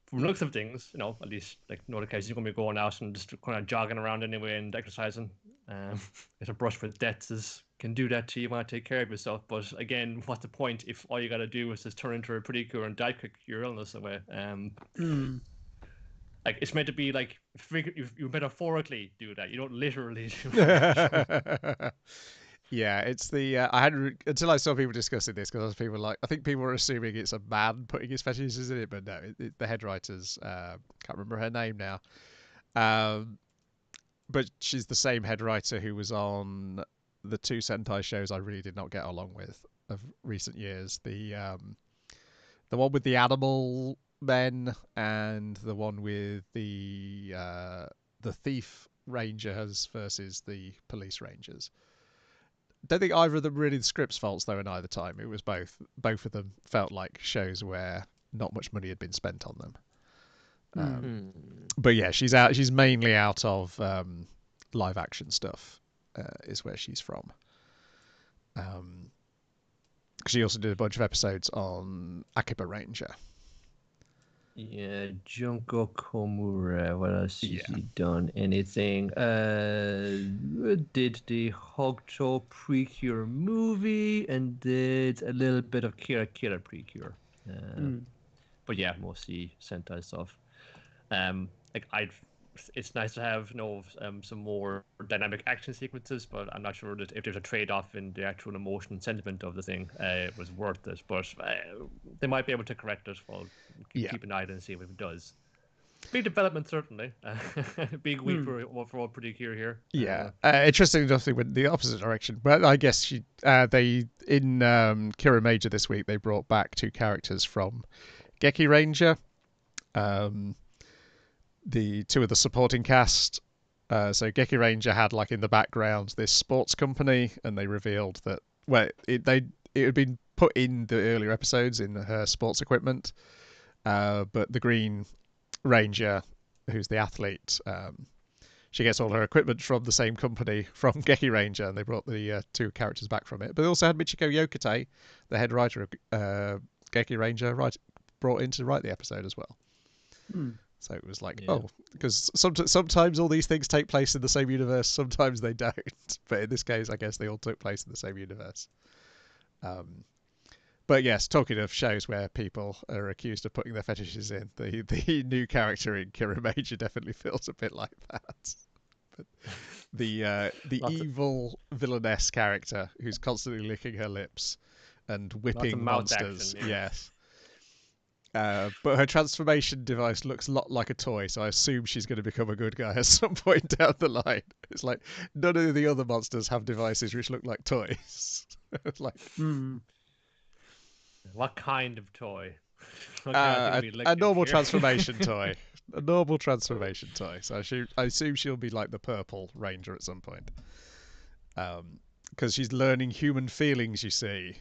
from the looks of things, at least like the case you're going to be going out and just kind of jogging around anyway and exercising. If a brush with deaths can do that to you, you want to take care of yourself. But again, what's the point if all you got to do is just turn into a pretty cool and die quick your illness away? Like it's meant to be like you metaphorically do that. You don't literally do that. Yeah, it's the I hadn't until I saw people discussing this, because people like, I think people were assuming it's a man putting his fetishes in it, but no, the head writer's can't remember her name now, but she's the same head writer who was on the two Sentai shows I really did not get along with of recent years. The one with the animal men and the one with the thief rangers versus the police rangers. Don't think either of them really the script's faults though in either time. It was both of them felt like shows where not much money had been spent on them. But yeah, she's mainly out of live action stuff is where she's from. She also did a bunch of episodes on Akiba Ranger. Yeah, Junko Komura. What else has he done? Anything? Did the Hokuto Precure movie and did a little bit of Kira Precure. But yeah, mostly Sentai stuff. It's nice to have some more dynamic action sequences, but I'm not sure that if there's a trade-off in the actual emotion and sentiment of the thing, it was worth it. But they might be able to correct it. Well, keep an eye on and see if it does. Big development, certainly. Big week for all pretty clear here. Yeah, interesting enough, they went the opposite direction. But I guess they in Kira Major this week they brought back two characters from Geki Ranger. The two of the supporting cast. So Geki Ranger had like in the background this sports company, and they revealed that it had been put in the earlier episodes in her sports equipment, but the Green Ranger, who's the athlete, she gets all her equipment from the same company from Geki Ranger, and they brought the two characters back from it. But they also had Michiko Yokotei, the head writer of Geki Ranger, brought in to write the episode as well. So it was like, because sometimes all these things take place in the same universe, sometimes they don't. But in this case, I guess they all took place in the same universe. But yes, talking of shows where people are accused of putting their fetishes in, the new character in Kira Major definitely feels a bit like that. But the evil villainess character who's constantly licking her lips and whipping monsters, action, yes. But her transformation device looks a lot like a toy, so I assume she's going to become a good guy at some point down the line. It's like none of the other monsters have devices which look like toys. It's like, what kind of toy? A normal transformation toy. A normal transformation toy. So I assume she'll be like the Purple Ranger at some point. Because she's learning human feelings, you see.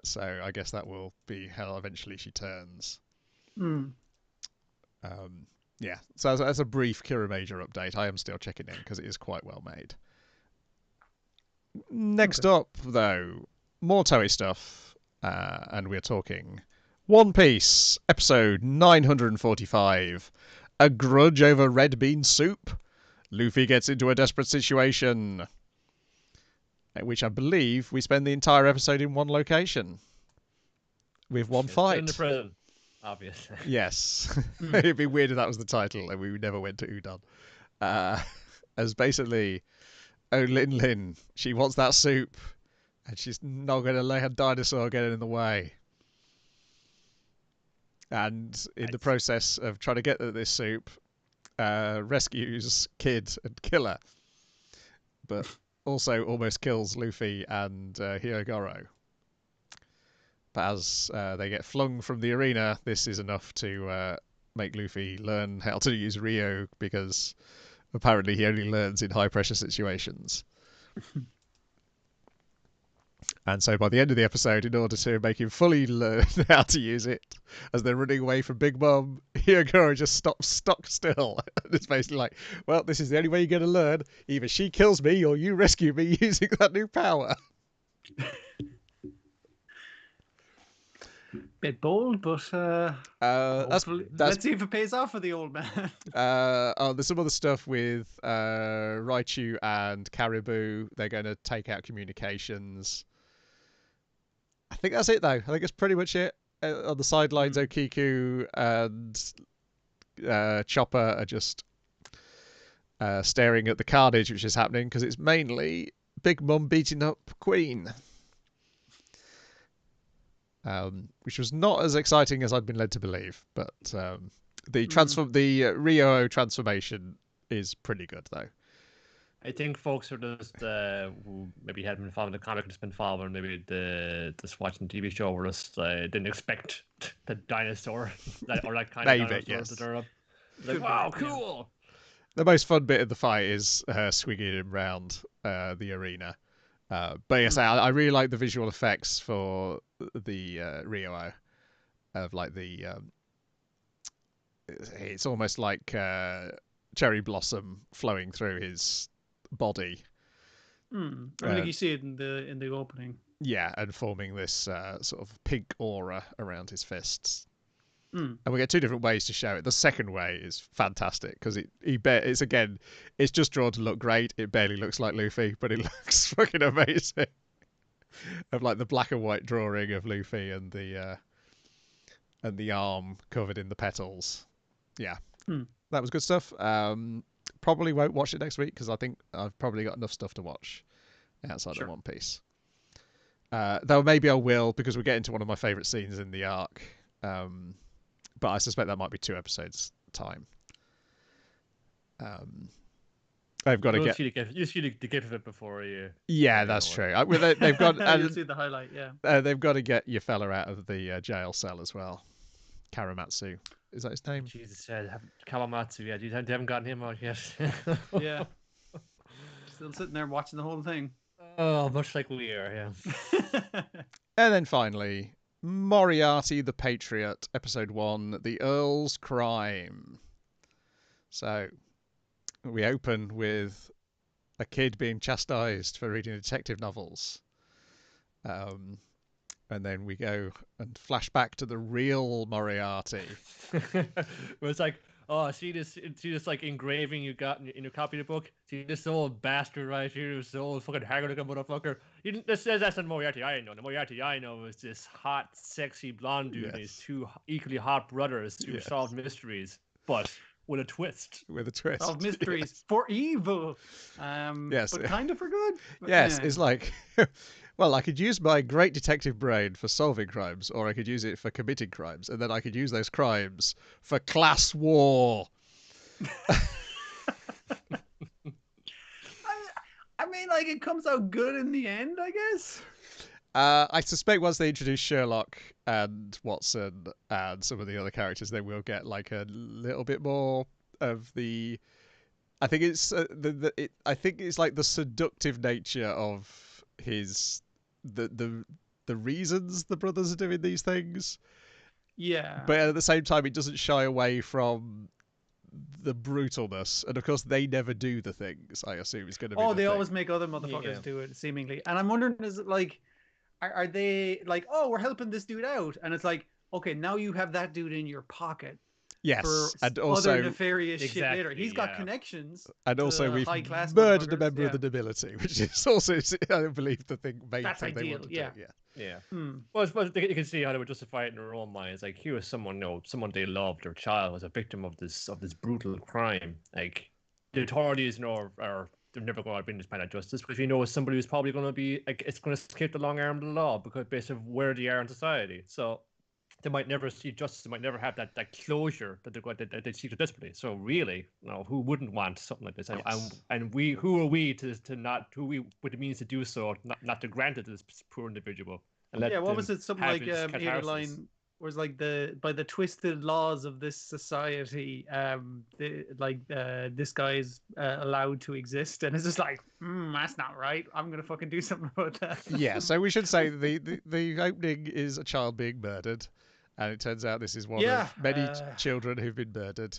So I guess that will be how eventually she turns. Yeah, so as a brief Kira Major update, I am still checking in because it is quite well made. Next up, though, more Toei stuff, and we're talking One Piece, episode 945, A Grudge Over Red Bean Soup. Luffy gets into a desperate situation, which I believe we spend the entire episode in one location with one fight. In the prison, obviously. Yes. It'd be weird if that was the title and we never went to Udon. As basically, Lin she wants that soup and she's not going to let her dinosaur get in the way. And in the process of trying to get this soup, rescues Kid and Killer, but also almost kills Luffy and Hyogoro. But as they get flung from the arena, this is enough to make Luffy learn how to use Rio, because apparently he only learns in high-pressure situations. And so by the end of the episode, in order to make him fully learn how to use it, as they're running away from Big Mom, Hyogoro just stops stock still. It's basically like, well, this is the only way you're going to learn. Either she kills me or you rescue me using that new power. Bit bold, but let's see if it pays off for the old man. There's some other stuff with Raichu and Caribou. They're going to take out communications. I think that's it, though. I think it's pretty much it. On the sidelines, Okiku and Chopper are just staring at the carnage which is happening, because it's mainly Big Mom beating up Queen. Which was not as exciting as I'd been led to believe, but the Rio transformation is pretty good, though. I think folks are just who maybe hadn't been following the comic, just been following maybe just watching the TV show, were just didn't expect the dinosaur or that kind of dinosaur that are up. Like, wow, cool. The most fun bit of the fight is swinging him around the arena. But yes, I really like the visual effects for the Rio of like the it's almost like cherry blossom flowing through his body. I think you see it in the opening. Yeah, and forming this sort of pink aura around his fists. And we get two different ways to show it. The second way is fantastic, because it's just drawn to look great. It barely looks like Luffy, but it looks fucking amazing. Of like the black and white drawing of Luffy and the arm covered in the petals. Yeah, that was good stuff. Probably won't watch it next week, because I think I've probably got enough stuff to watch outside of One Piece. Though maybe I will, because we're getting to one of my favourite scenes in the arc. But I suspect that might be 2 episodes time. They've got to get. You see the gift of it before you. Yeah, that's true. They've got. You'll see the highlight. Yeah. They've got to get your fella out of the jail cell as well. Karamatsu, is that his name? Jesus, Kawamatsu. Yeah, they haven't gotten him out yet. Yeah. Still sitting there watching the whole thing. Oh, much like we are. Yeah. And then finally, Moriaty the Patriot, episode 1, The Earl's Crime. So, we open with a kid being chastised for reading detective novels. And then we go and flash back to the real Moriarty. Where it's like, oh, see this like engraving you got in your copy of the book? See this old bastard right here, this old fucking haggard-looking motherfucker. This says that's not Moriarty I know. The Moriarty I know is this hot, sexy blonde dude and his 2 equally hot brothers who solve mysteries, but with a twist. With a twist. Solve mysteries for evil. Yes. But kind of for good. Yes, it's like... Well, I could use my great detective brain for solving crimes, or I could use it for committing crimes, and then I could use those crimes for class war. I mean, like, it comes out good in the end, I guess. I suspect once they introduce Sherlock and Watson and some of the other characters, they will get like a little bit more of the. I think it's I think it's like the seductive nature of his the reasons the brothers are doing these things. Yeah. But at the same time, it doesn't shy away from the brutalness, and of course they never do the things. I assume it's going to be. Oh, they always make other motherfuckers do it, seemingly. And I'm wondering, is it like, are they like, oh, we're helping this dude out, and it's like, okay, now you have that dude in your pocket. Yes, for and also other nefarious shit later. He's got connections. And also we've murdered a member of the nobility, which is also, I believe, the thing. That's thing ideal. They want to do. Yeah. Well, I suppose you can see how they would justify it in their own minds. Like, here was someone, someone they loved, their child was a victim of this brutal crime. Like, the authorities, are they're never going to bring this kind of justice, because somebody who's probably going to be like, it's going to escape the long arm of the law because based on where they are in society. So they might never see justice. They might never have that closure that they seek so desperately. So really, who wouldn't want something like this? And we, who are we to not, who we with the means to do so, not to grant it to this poor individual? And let what was it? Something like he had a line was like by the twisted laws of this society, this guy is allowed to exist, and it's just like, that's not right. I'm gonna fucking do something about that. Yeah, so we should say the opening is a child being murdered, and it turns out this is one of many children who've been murdered,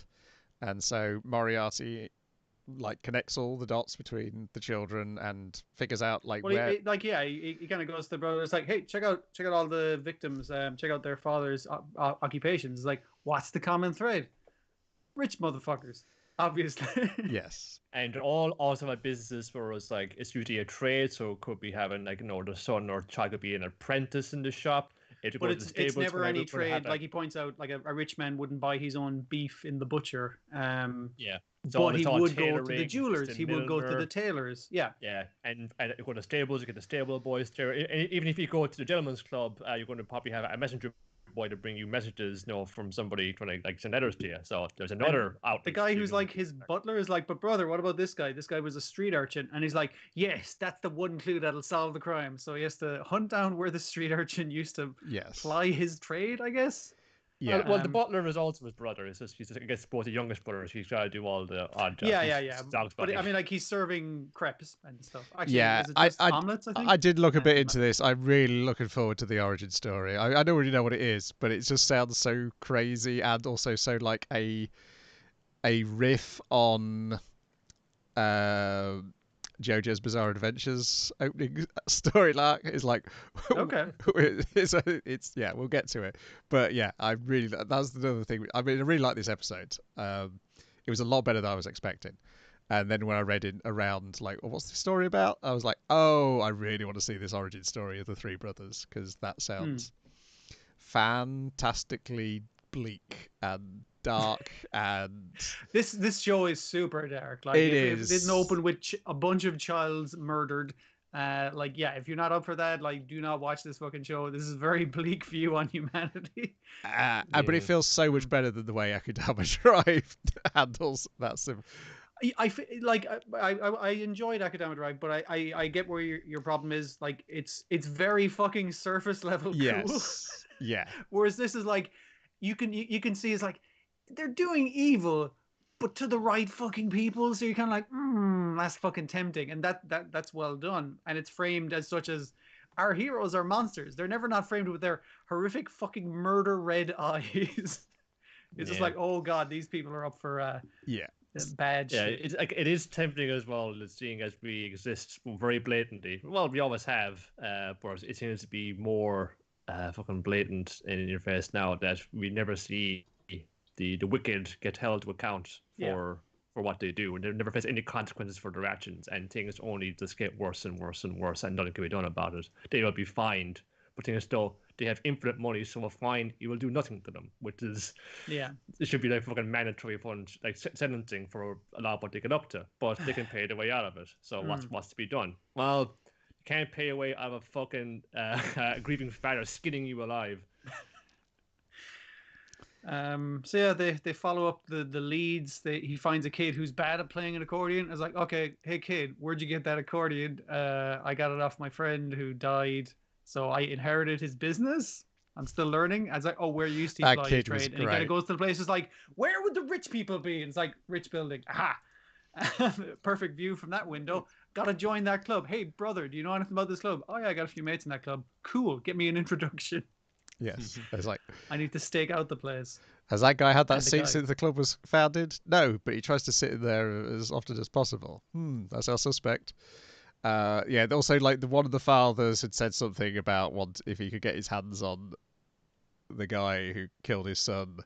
and so Moriaty connects all the dots between the children and figures out where. He kind of goes to the brother. It's like, hey, check out all the victims. Check out their father's occupations. It's like, what's the common thread? Rich motherfuckers, obviously. Yes. And all also have businesses where it's usually a trade, so it could be having the son or child could be an apprentice in the shop. But it's never any trade. Like he points out, like a rich man wouldn't buy his own beef in the butcher. Yeah. But he would go to the jewelers. He would go to the tailors. Yeah. Yeah, and you go to stables. You get the stable boys there. Even if you go to the gentleman's club, you're going to probably have a messenger boy to bring you messages, from somebody trying to send letters to you. So there's another outlet. The guy who's his butler is like, but brother, what about this guy? This guy was a street urchin, and he's like, yes, that's the one clue that'll solve the crime. So he has to hunt down where the street urchin used to ply his trade, I guess. Yeah. Well, the butler is also his brother. It's just I guess both the youngest brother. He's got to do all the odd jobs. Yeah. But I mean, he's serving crepes and stuff. Actually, omelets, I think? I did look a bit into this. I'm really looking forward to the origin story. I don't really know what it is, but it just sounds so crazy and also so like a riff on JoJo's Bizarre Adventures opening story is like, okay, it's we'll get to it, but that's another thing. I mean, I really like this episode. It was a lot better than I was expecting, and then when I read it around what's the story about, I was like, oh, I really want to see this origin story of the three brothers, because that sounds fantastically bleak and dark, and this show is super dark. If it didn't open with a bunch of childs murdered, if you're not up for that, do not watch this fucking show. This is a very bleak view on humanity. But it feels so much better than the way Akudama Drive handles that. I enjoyed Akudama Drive, but I get where your problem is. It's very fucking surface level cool. Yes. Yeah. Whereas this is you can see it's they're doing evil, but to the right fucking people. So you're kind of that's fucking tempting, and that's well done. And it's framed as such as our heroes are monsters. They're never not framed with their horrific fucking murder red eyes. It's just oh god, these people are up for bad shit. It's it is tempting as well, seeing as we exist very blatantly. Well, we always have, but it seems to be more fucking blatant in your face now that we never see the wicked get held to account for what they do, and they never face any consequences for their actions, and things only just get worse and worse and worse, and nothing can be done about it. They will be fined, but things still, they have infinite money, so a fine, you will do nothing to them, which is it should be fucking mandatory for sentencing for a lot of what they get up to, but they can pay their way out of it. So what's to be done? Well, you can't pay away out of a fucking grieving father skinning you alive. They follow up the leads. He finds a kid who's bad at playing an accordion. I was like, okay, hey kid, where'd you get that accordion? I got it off my friend who died, so I inherited his business. I'm still learning. I was like, oh, where used to fly his trade? And he kind of goes to the place. It's like, where would the rich people be? And it's like, rich building. Aha! Perfect view from that window. Gotta join that club. Hey brother, do you know anything about this club? Oh yeah, I got a few mates in that club. Cool. Get me an introduction. Yes. It's like, I need to stake out the place. Has that guy had that seat since the club was founded? No, but he tries to sit in there as often as possible. That's our suspect. Also, one of the fathers had said something about if he could get his hands on the guy who killed his son.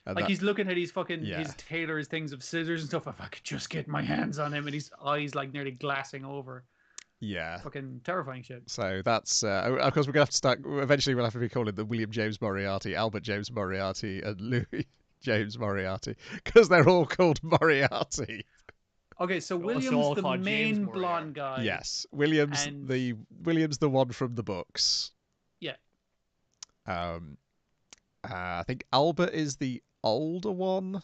And he's looking at his fucking his tailor's things of scissors and stuff. If I could just get my hands on him, and his eyes nearly glassing over. Yeah. Fucking terrifying shit. So that's, of course, we're going to have to start, eventually we'll have to be calling them William James Moriarty, Albert James Moriarty, and Louis James Moriarty, because they're all called Moriarty. Okay, so William's the main blonde guy. Yes. William's the one from the books. Yeah. I think Albert is the older one.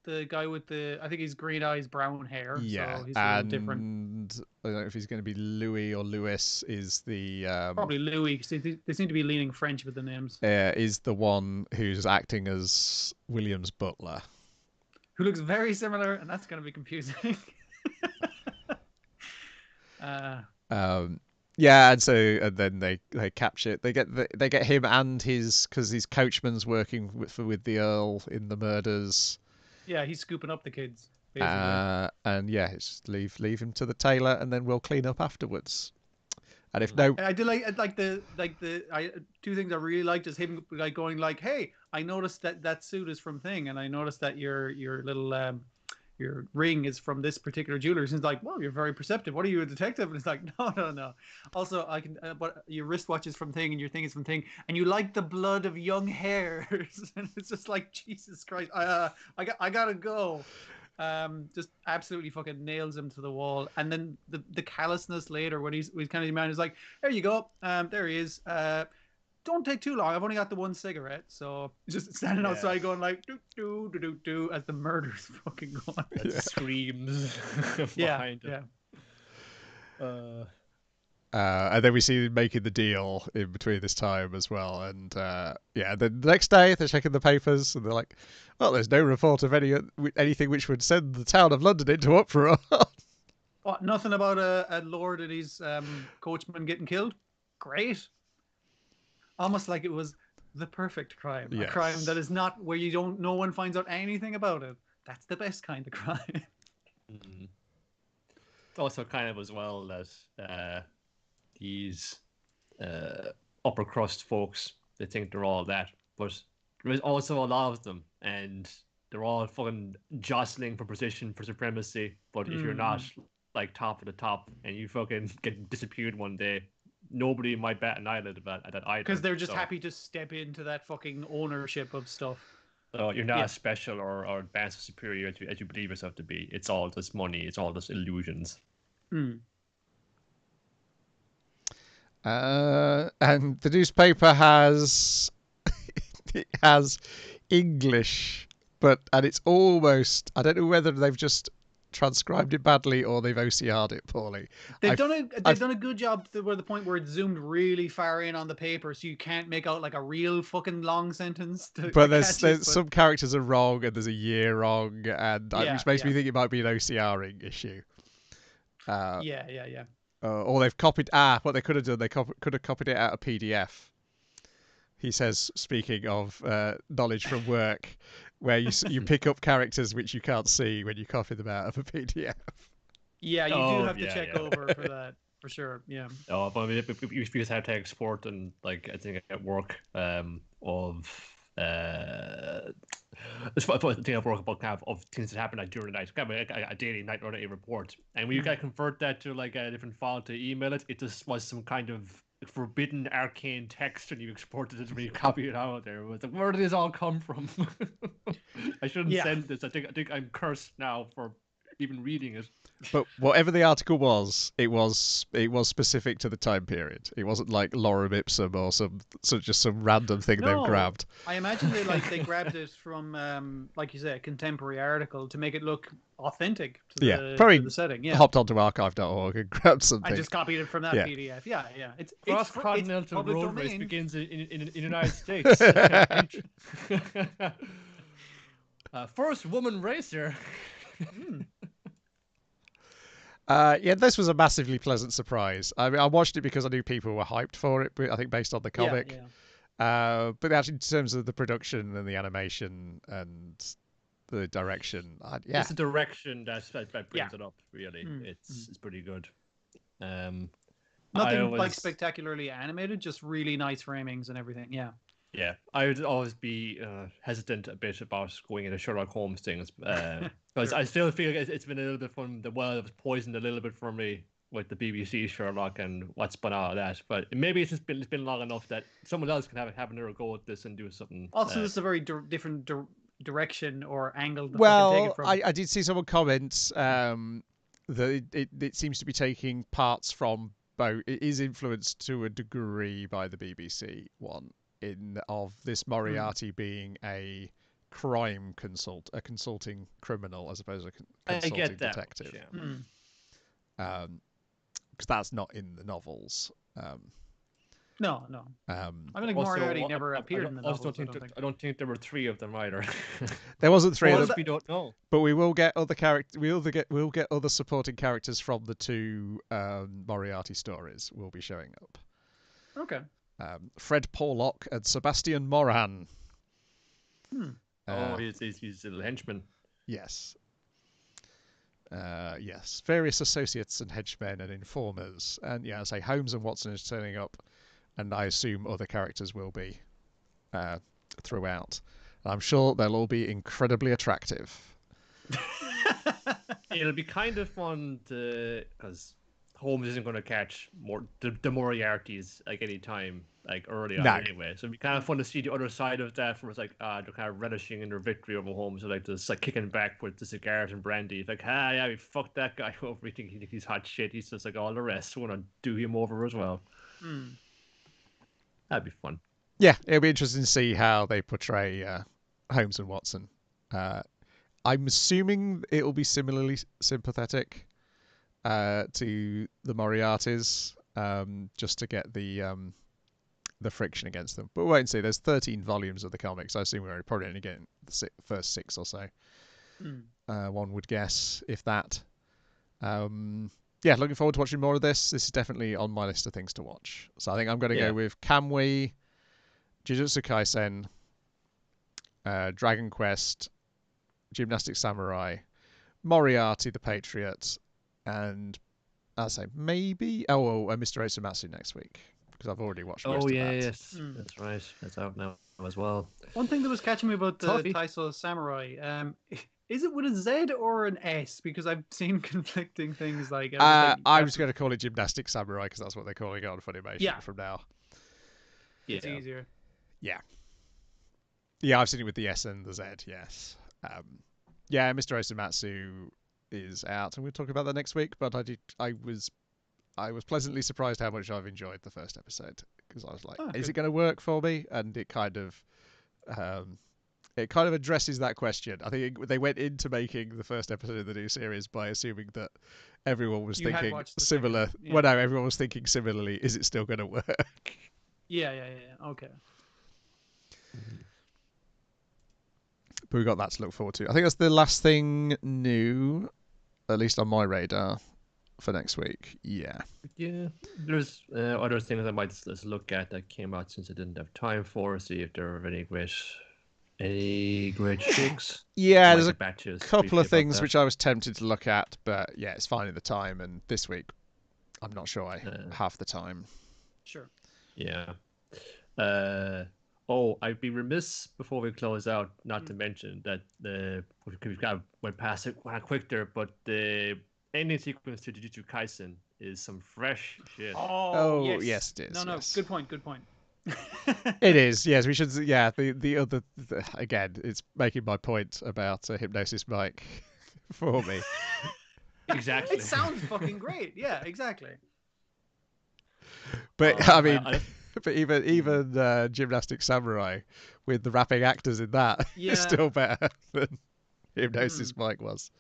The guy with I think he's green eyes, brown hair. Yeah, so he's a little different. And I don't know if he's going to be Louis or Louis. Is the probably Louis? Because they seem to be leaning French with the names. Is the one who's acting as William's butler, who looks very similar, and that's going to be confusing. Yeah, and then they capture it. They get him and because his coachman's working with the Earl in the murders. Yeah, he's scooping up the kids. Basically. And yeah, it's leave him to the tailor, and then we'll clean up afterwards. And if no, I do like the two things I really liked is him like going like, hey, I noticed that suit is from Thing, and I noticed that your little your ring is from this particular jeweler. And he's like, well, you're very perceptive. What are you, a detective? And it's like, no. Also, I can, but your wristwatch is from Thing and your thing is from Thing. And you like the blood of young hairs. And it's just like, Jesus Christ. I gotta go. Just absolutely fucking nails him to the wall. And then the callousness later when he's kind of man is like, there you go. There he is. Don't take too long. I've only got the one cigarette, so just standing outside going like do as the murder's fucking going. Screams behind him. And then we see him making the deal in between this time as well. And then the next day they're checking the papers and they're like, well, there's no report of anything which would send the town of London into uproar. What? Nothing about a lord and his coachman getting killed? Great. Almost like it was the perfect crime. Yes. A crime that is not where no one finds out anything about it. That's the best kind of crime. Mm-hmm. It's also kind of as well that these upper crust folks, they think they're all that, but there is also a lot of them, and they're all fucking jostling for position, for supremacy. But if you're not like top of the top and you fucking get disappeared one day, nobody might bat an eyelid about that either. Because they're just happy to step into that fucking ownership of stuff. So you're not as special or advanced or superior as you believe yourself to be. It's all just money. It's all just illusions. And the newspaper has English, and it's almost, I don't know whether they've just transcribed it badly or they've OCR'd it poorly. They've done a good job where the point where it's zoomed really far in on the paper, so you can't make out like a real fucking long sentence. But there's some characters are wrong and there's a year wrong, and which makes me think it might be an OCRing issue. Or they've copied. What they could have done, they could have copied it out of PDF. He says, speaking of knowledge from work, where you pick up characters which you can't see when you copy them out of a PDF. Yeah, you do have to check over for that, for sure. Yeah. Oh, but I mean, you just have to export and like I think at work it's a thing I've worked about kind of things that happen like during the night, kind of a daily night running a report, and when you gotta convert that to like a different file to email it, it just was some kind of forbidden arcane text, and you exported it when you copy it out there. It was like, where did this all come from? I shouldn't send this. I think I'm cursed now for even reading it. But whatever the article was, it was specific to the time period. It wasn't like lorem ipsum or just some random thing they've grabbed. I imagine they grabbed it from like you say, a contemporary article to make it look authentic to the setting. Yeah, hopped onto archive.org and grabbed something. I just copied it from that PDF. Yeah. It's cross-continental road race begins in the United States. First woman racer. This was a massively pleasant surprise. I mean, I watched it because I knew people were hyped for it, I think based on the comic. But actually, in terms of the production and the animation and the direction, it's the direction that brings it up. Really, it's pretty good. Nothing like spectacularly animated, just really nice framings and everything. Yeah. Yeah, I would always be hesitant a bit about going into Sherlock Holmes things because I still feel it's been a little bit from the well, it was poisoned a little bit for me with the BBC Sherlock and what's spun out of that. But maybe it's been long enough that someone else can have another go at this and do something. Also, this is a very different direction or angle. Well, I did see someone comment that it seems to be taking parts from both. It is influenced to a degree by the BBC one. of this Moriaty being a crime consulting criminal as opposed to a consulting detective. Because that's not in the novels. No. I think Moriarty never appeared in the novels. I don't think there were 3 of them either. There wasn't 3 of them. We don't know. But we will get other We'll get other supporting characters from the 2 Moriarty stories. Will be showing up. Okay. Fred Porlock and Sebastian Moran. He's a little henchman. Yes. Yes. Various associates and henchmen and informers, and I say Holmes and Watson is turning up. And I assume other characters will be throughout. I'm sure they'll all be incredibly attractive. It'll be kind of fun because Holmes isn't going to catch the Moriartys like any time, like early on anyway. So it'd be kind of fun to see the other side of that, where it's like they're kind of relishing in their victory over Holmes, so like just like kicking back with the cigars and brandy. It's like, we fucked that guy over. We think he's hot shit. He's just like all the rest. We want to do him over as well. That'd be fun. Yeah, it'll be interesting to see how they portray Holmes and Watson. I'm assuming it'll be similarly sympathetic to the Moriartys, just to get the friction against them. But we'll wait and see. There's 13 volumes of the comics. I assume we're probably only getting the first 6 or so. One would guess, if that. Looking forward to watching more of this. This is definitely on my list of things to watch. So I think I'm going to go with Kamuy, Jujutsu Kaisen, Dragon Quest, Gymnastic Samurai, Moriarty the Patriot, and I'll say maybe Mr. Osamatsu next week, because I've already watched most of that. Yes. That's right. That's out now as well. One thing that was catching me about the Taiso Samurai, is it with a Z or an S? Because I've seen conflicting things like... I'm just going to call it Gymnastic Samurai because that's what they're calling it on Funimation from now. Yeah. It's easier. Yeah. Yeah, I've seen it with the S and the Z, yes. Mr. Osamatsu is out, and we'll talk about that next week, but I was pleasantly surprised how much I've enjoyed the first episode, because I was like, is it going to work for me? And it kind of... it kind of addresses that question. I think they went into making the first episode of the new series by assuming that everyone was thinking similar. Well, no, everyone was thinking similarly. Is it still going to work? Yeah. Okay. But we've got that to look forward to. I think that's the last thing new, at least on my radar, for next week. Yeah. There's other things I might just look at that came out since I didn't have time for. See if there are any great shakes. Yeah, there's a couple of things which I was tempted to look at, but it's finding the time, and this week I'm not sure I have the time. Sure. Yeah. I'd be remiss before we close out not to mention that we've got went past it quick there, but the ending sequence to Jujutsu Kaisen is some fresh shit. Yes, it is. No, yes. Good point. It is, yes. We should, the other, again, it's making my point about Hypnosis Mike for me. Exactly. It sounds fucking great. Yeah, exactly. But, but even Gymnastic Samurai, with the rapping actors in that, is still better than Hypnosis Mike was.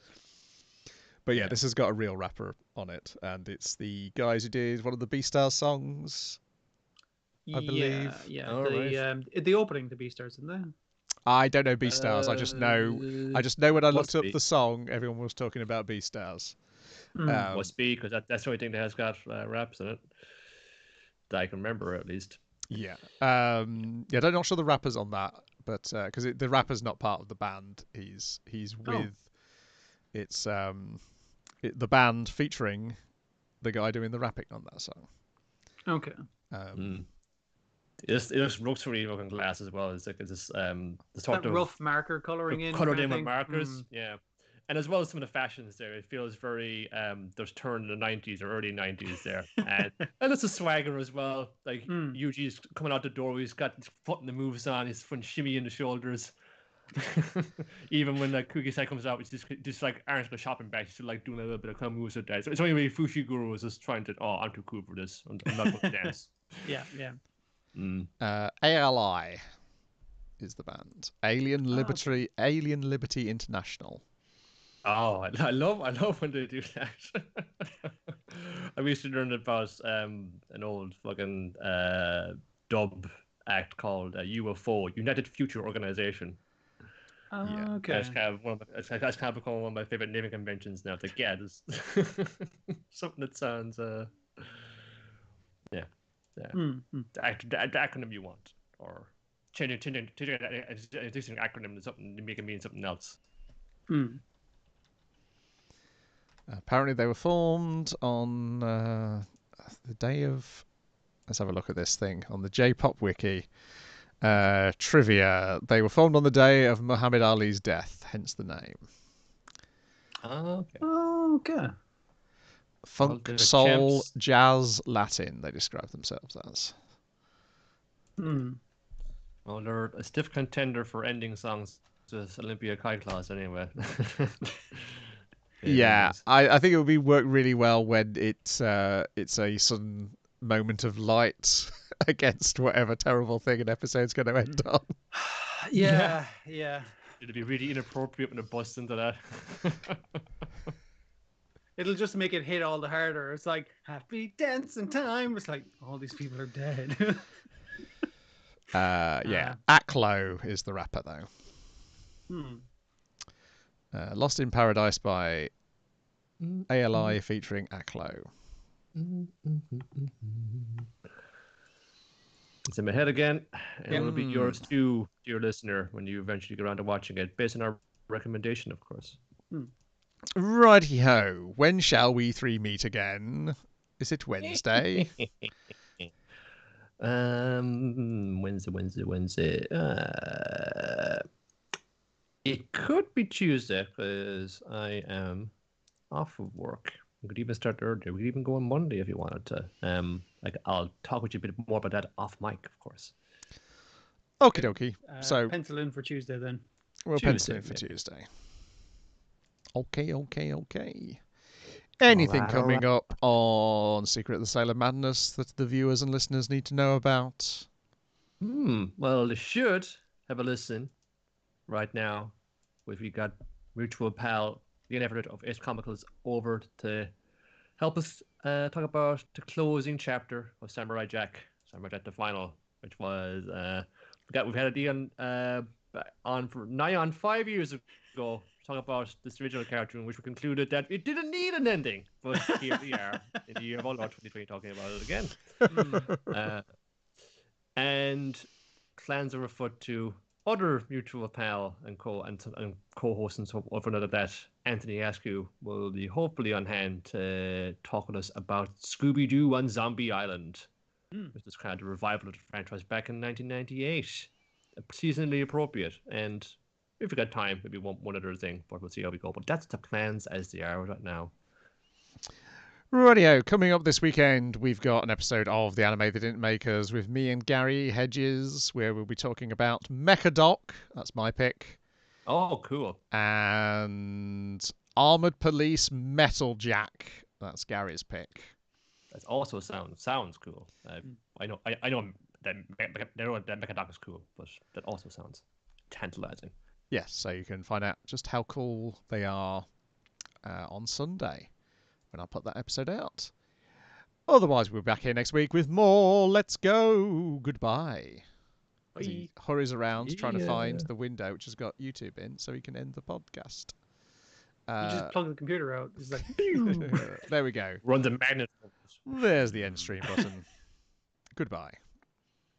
But this has got a real rapper on it, and it's the guys who did one of the Beastars songs, I believe. The opening to Beastars, isn't there? I don't know Beastars. I just know when I looked up the song, everyone was talking about Beastars. Must be, because that's the only thing that has got raps in it that I can remember, at least. Yeah. I'm not sure the rapper's on that, but because the rapper's not part of the band, he's with it's the band featuring the guy doing the rapping on that song. Okay. It looks really fucking glass as well. It's like this the sort of rough marker coloring in. Colored in with markers, yeah. And as well as some of the fashions there, it feels very there's turn in the 90s or early 90s there. And it's a swagger as well. Like Yuji's coming out the door, he's got his foot in the moves on, his foot shimmy in the shoulders. Even when Kugisai comes out, it's just like aren't the shopping bag, she's still like doing a little bit of kind of moves with that. So it's only really Fushiguro was just trying to, I'm too cool for this. I'm not going to dance. Yeah. ALI is the band. Alien Liberty International. Oh, I love when they do that. I used to learn about an old fucking dub act called UFO, United Future Organization. Yeah. Okay. That's kind of become one of my favorite naming conventions now. It's like, yeah, there's something that sounds the acronym you want, or changing an existing acronym to something to make it mean something else. Apparently, they were formed on the day of. Let's have a look at this thing on the J-Pop Wiki. Trivia. They were formed on the day of Muhammad Ali's death, hence the name. Okay. Funk, soul, jazz, Latin, they describe themselves as. Well, they're a stiff contender for ending songs to Olympia Kyklos anyway. Yeah, I think it would work really well when it's a sudden moment of light against whatever terrible thing an episode's going to end on. Yeah. It'd be really inappropriate when it busts into that. It'll just make it hit all the harder. It's like, happy dancing time. It's like, all these people are dead. Aklo is the rapper, though. Lost in Paradise by ALI featuring Aklo. It's in my head again, and it'll be yours too, dear listener, when you eventually get around to watching it, based on our recommendation, of course. Righty-ho. When shall we three meet again? Is it Wednesday? Wednesday. It could be Tuesday, because I am off of work. We could even start earlier. We could even go on Monday if you wanted to. I'll talk with you a bit more about that off mic, of course. Okie dokie. So pencil in for Tuesday then. We'll pencil in for Tuesday. Okay. Anything coming up on Secret of the Sailor Madness that the viewers and listeners need to know about? Well, they should have a listen right now. We've got mutual pal, the inevitable of Ace Comicals, over to help us talk about the closing chapter of Samurai Jack the Final, which was we've had a deal on 5 years ago, talk about this original cartoon, which we concluded that it didn't need an ending, but here we are in the year of All Out 2020 talking about it again. And plans are afoot to other mutual pal and co-host and so of another that Anthony Askew will be hopefully on hand to talk with us about Scooby-Doo on Zombie Island, which is kind of the revival of the franchise back in 1998. Seasonally appropriate, and if we got time, maybe one other thing, but we'll see how we go. But that's the plans as they are right now. Rightio, coming up this weekend, we've got an episode of The Anime They Didn't Make Us with me and Gary Hedges, where we'll be talking about Mechadoc. That's my pick. Oh, cool. And Armored Police Metal Jack. That's Gary's pick. That also sounds cool. I know that Mechadoc is cool, but that also sounds tantalizing. Yes, so you can find out just how cool they are on Sunday when I put that episode out. Otherwise, we'll be back here next week with more. Let's go. Goodbye. As he hurries around trying to find the window which has got YouTube in so he can end the podcast. You just plug the computer out. It's like, there we go. Run the magnet. There's the end stream button. Goodbye.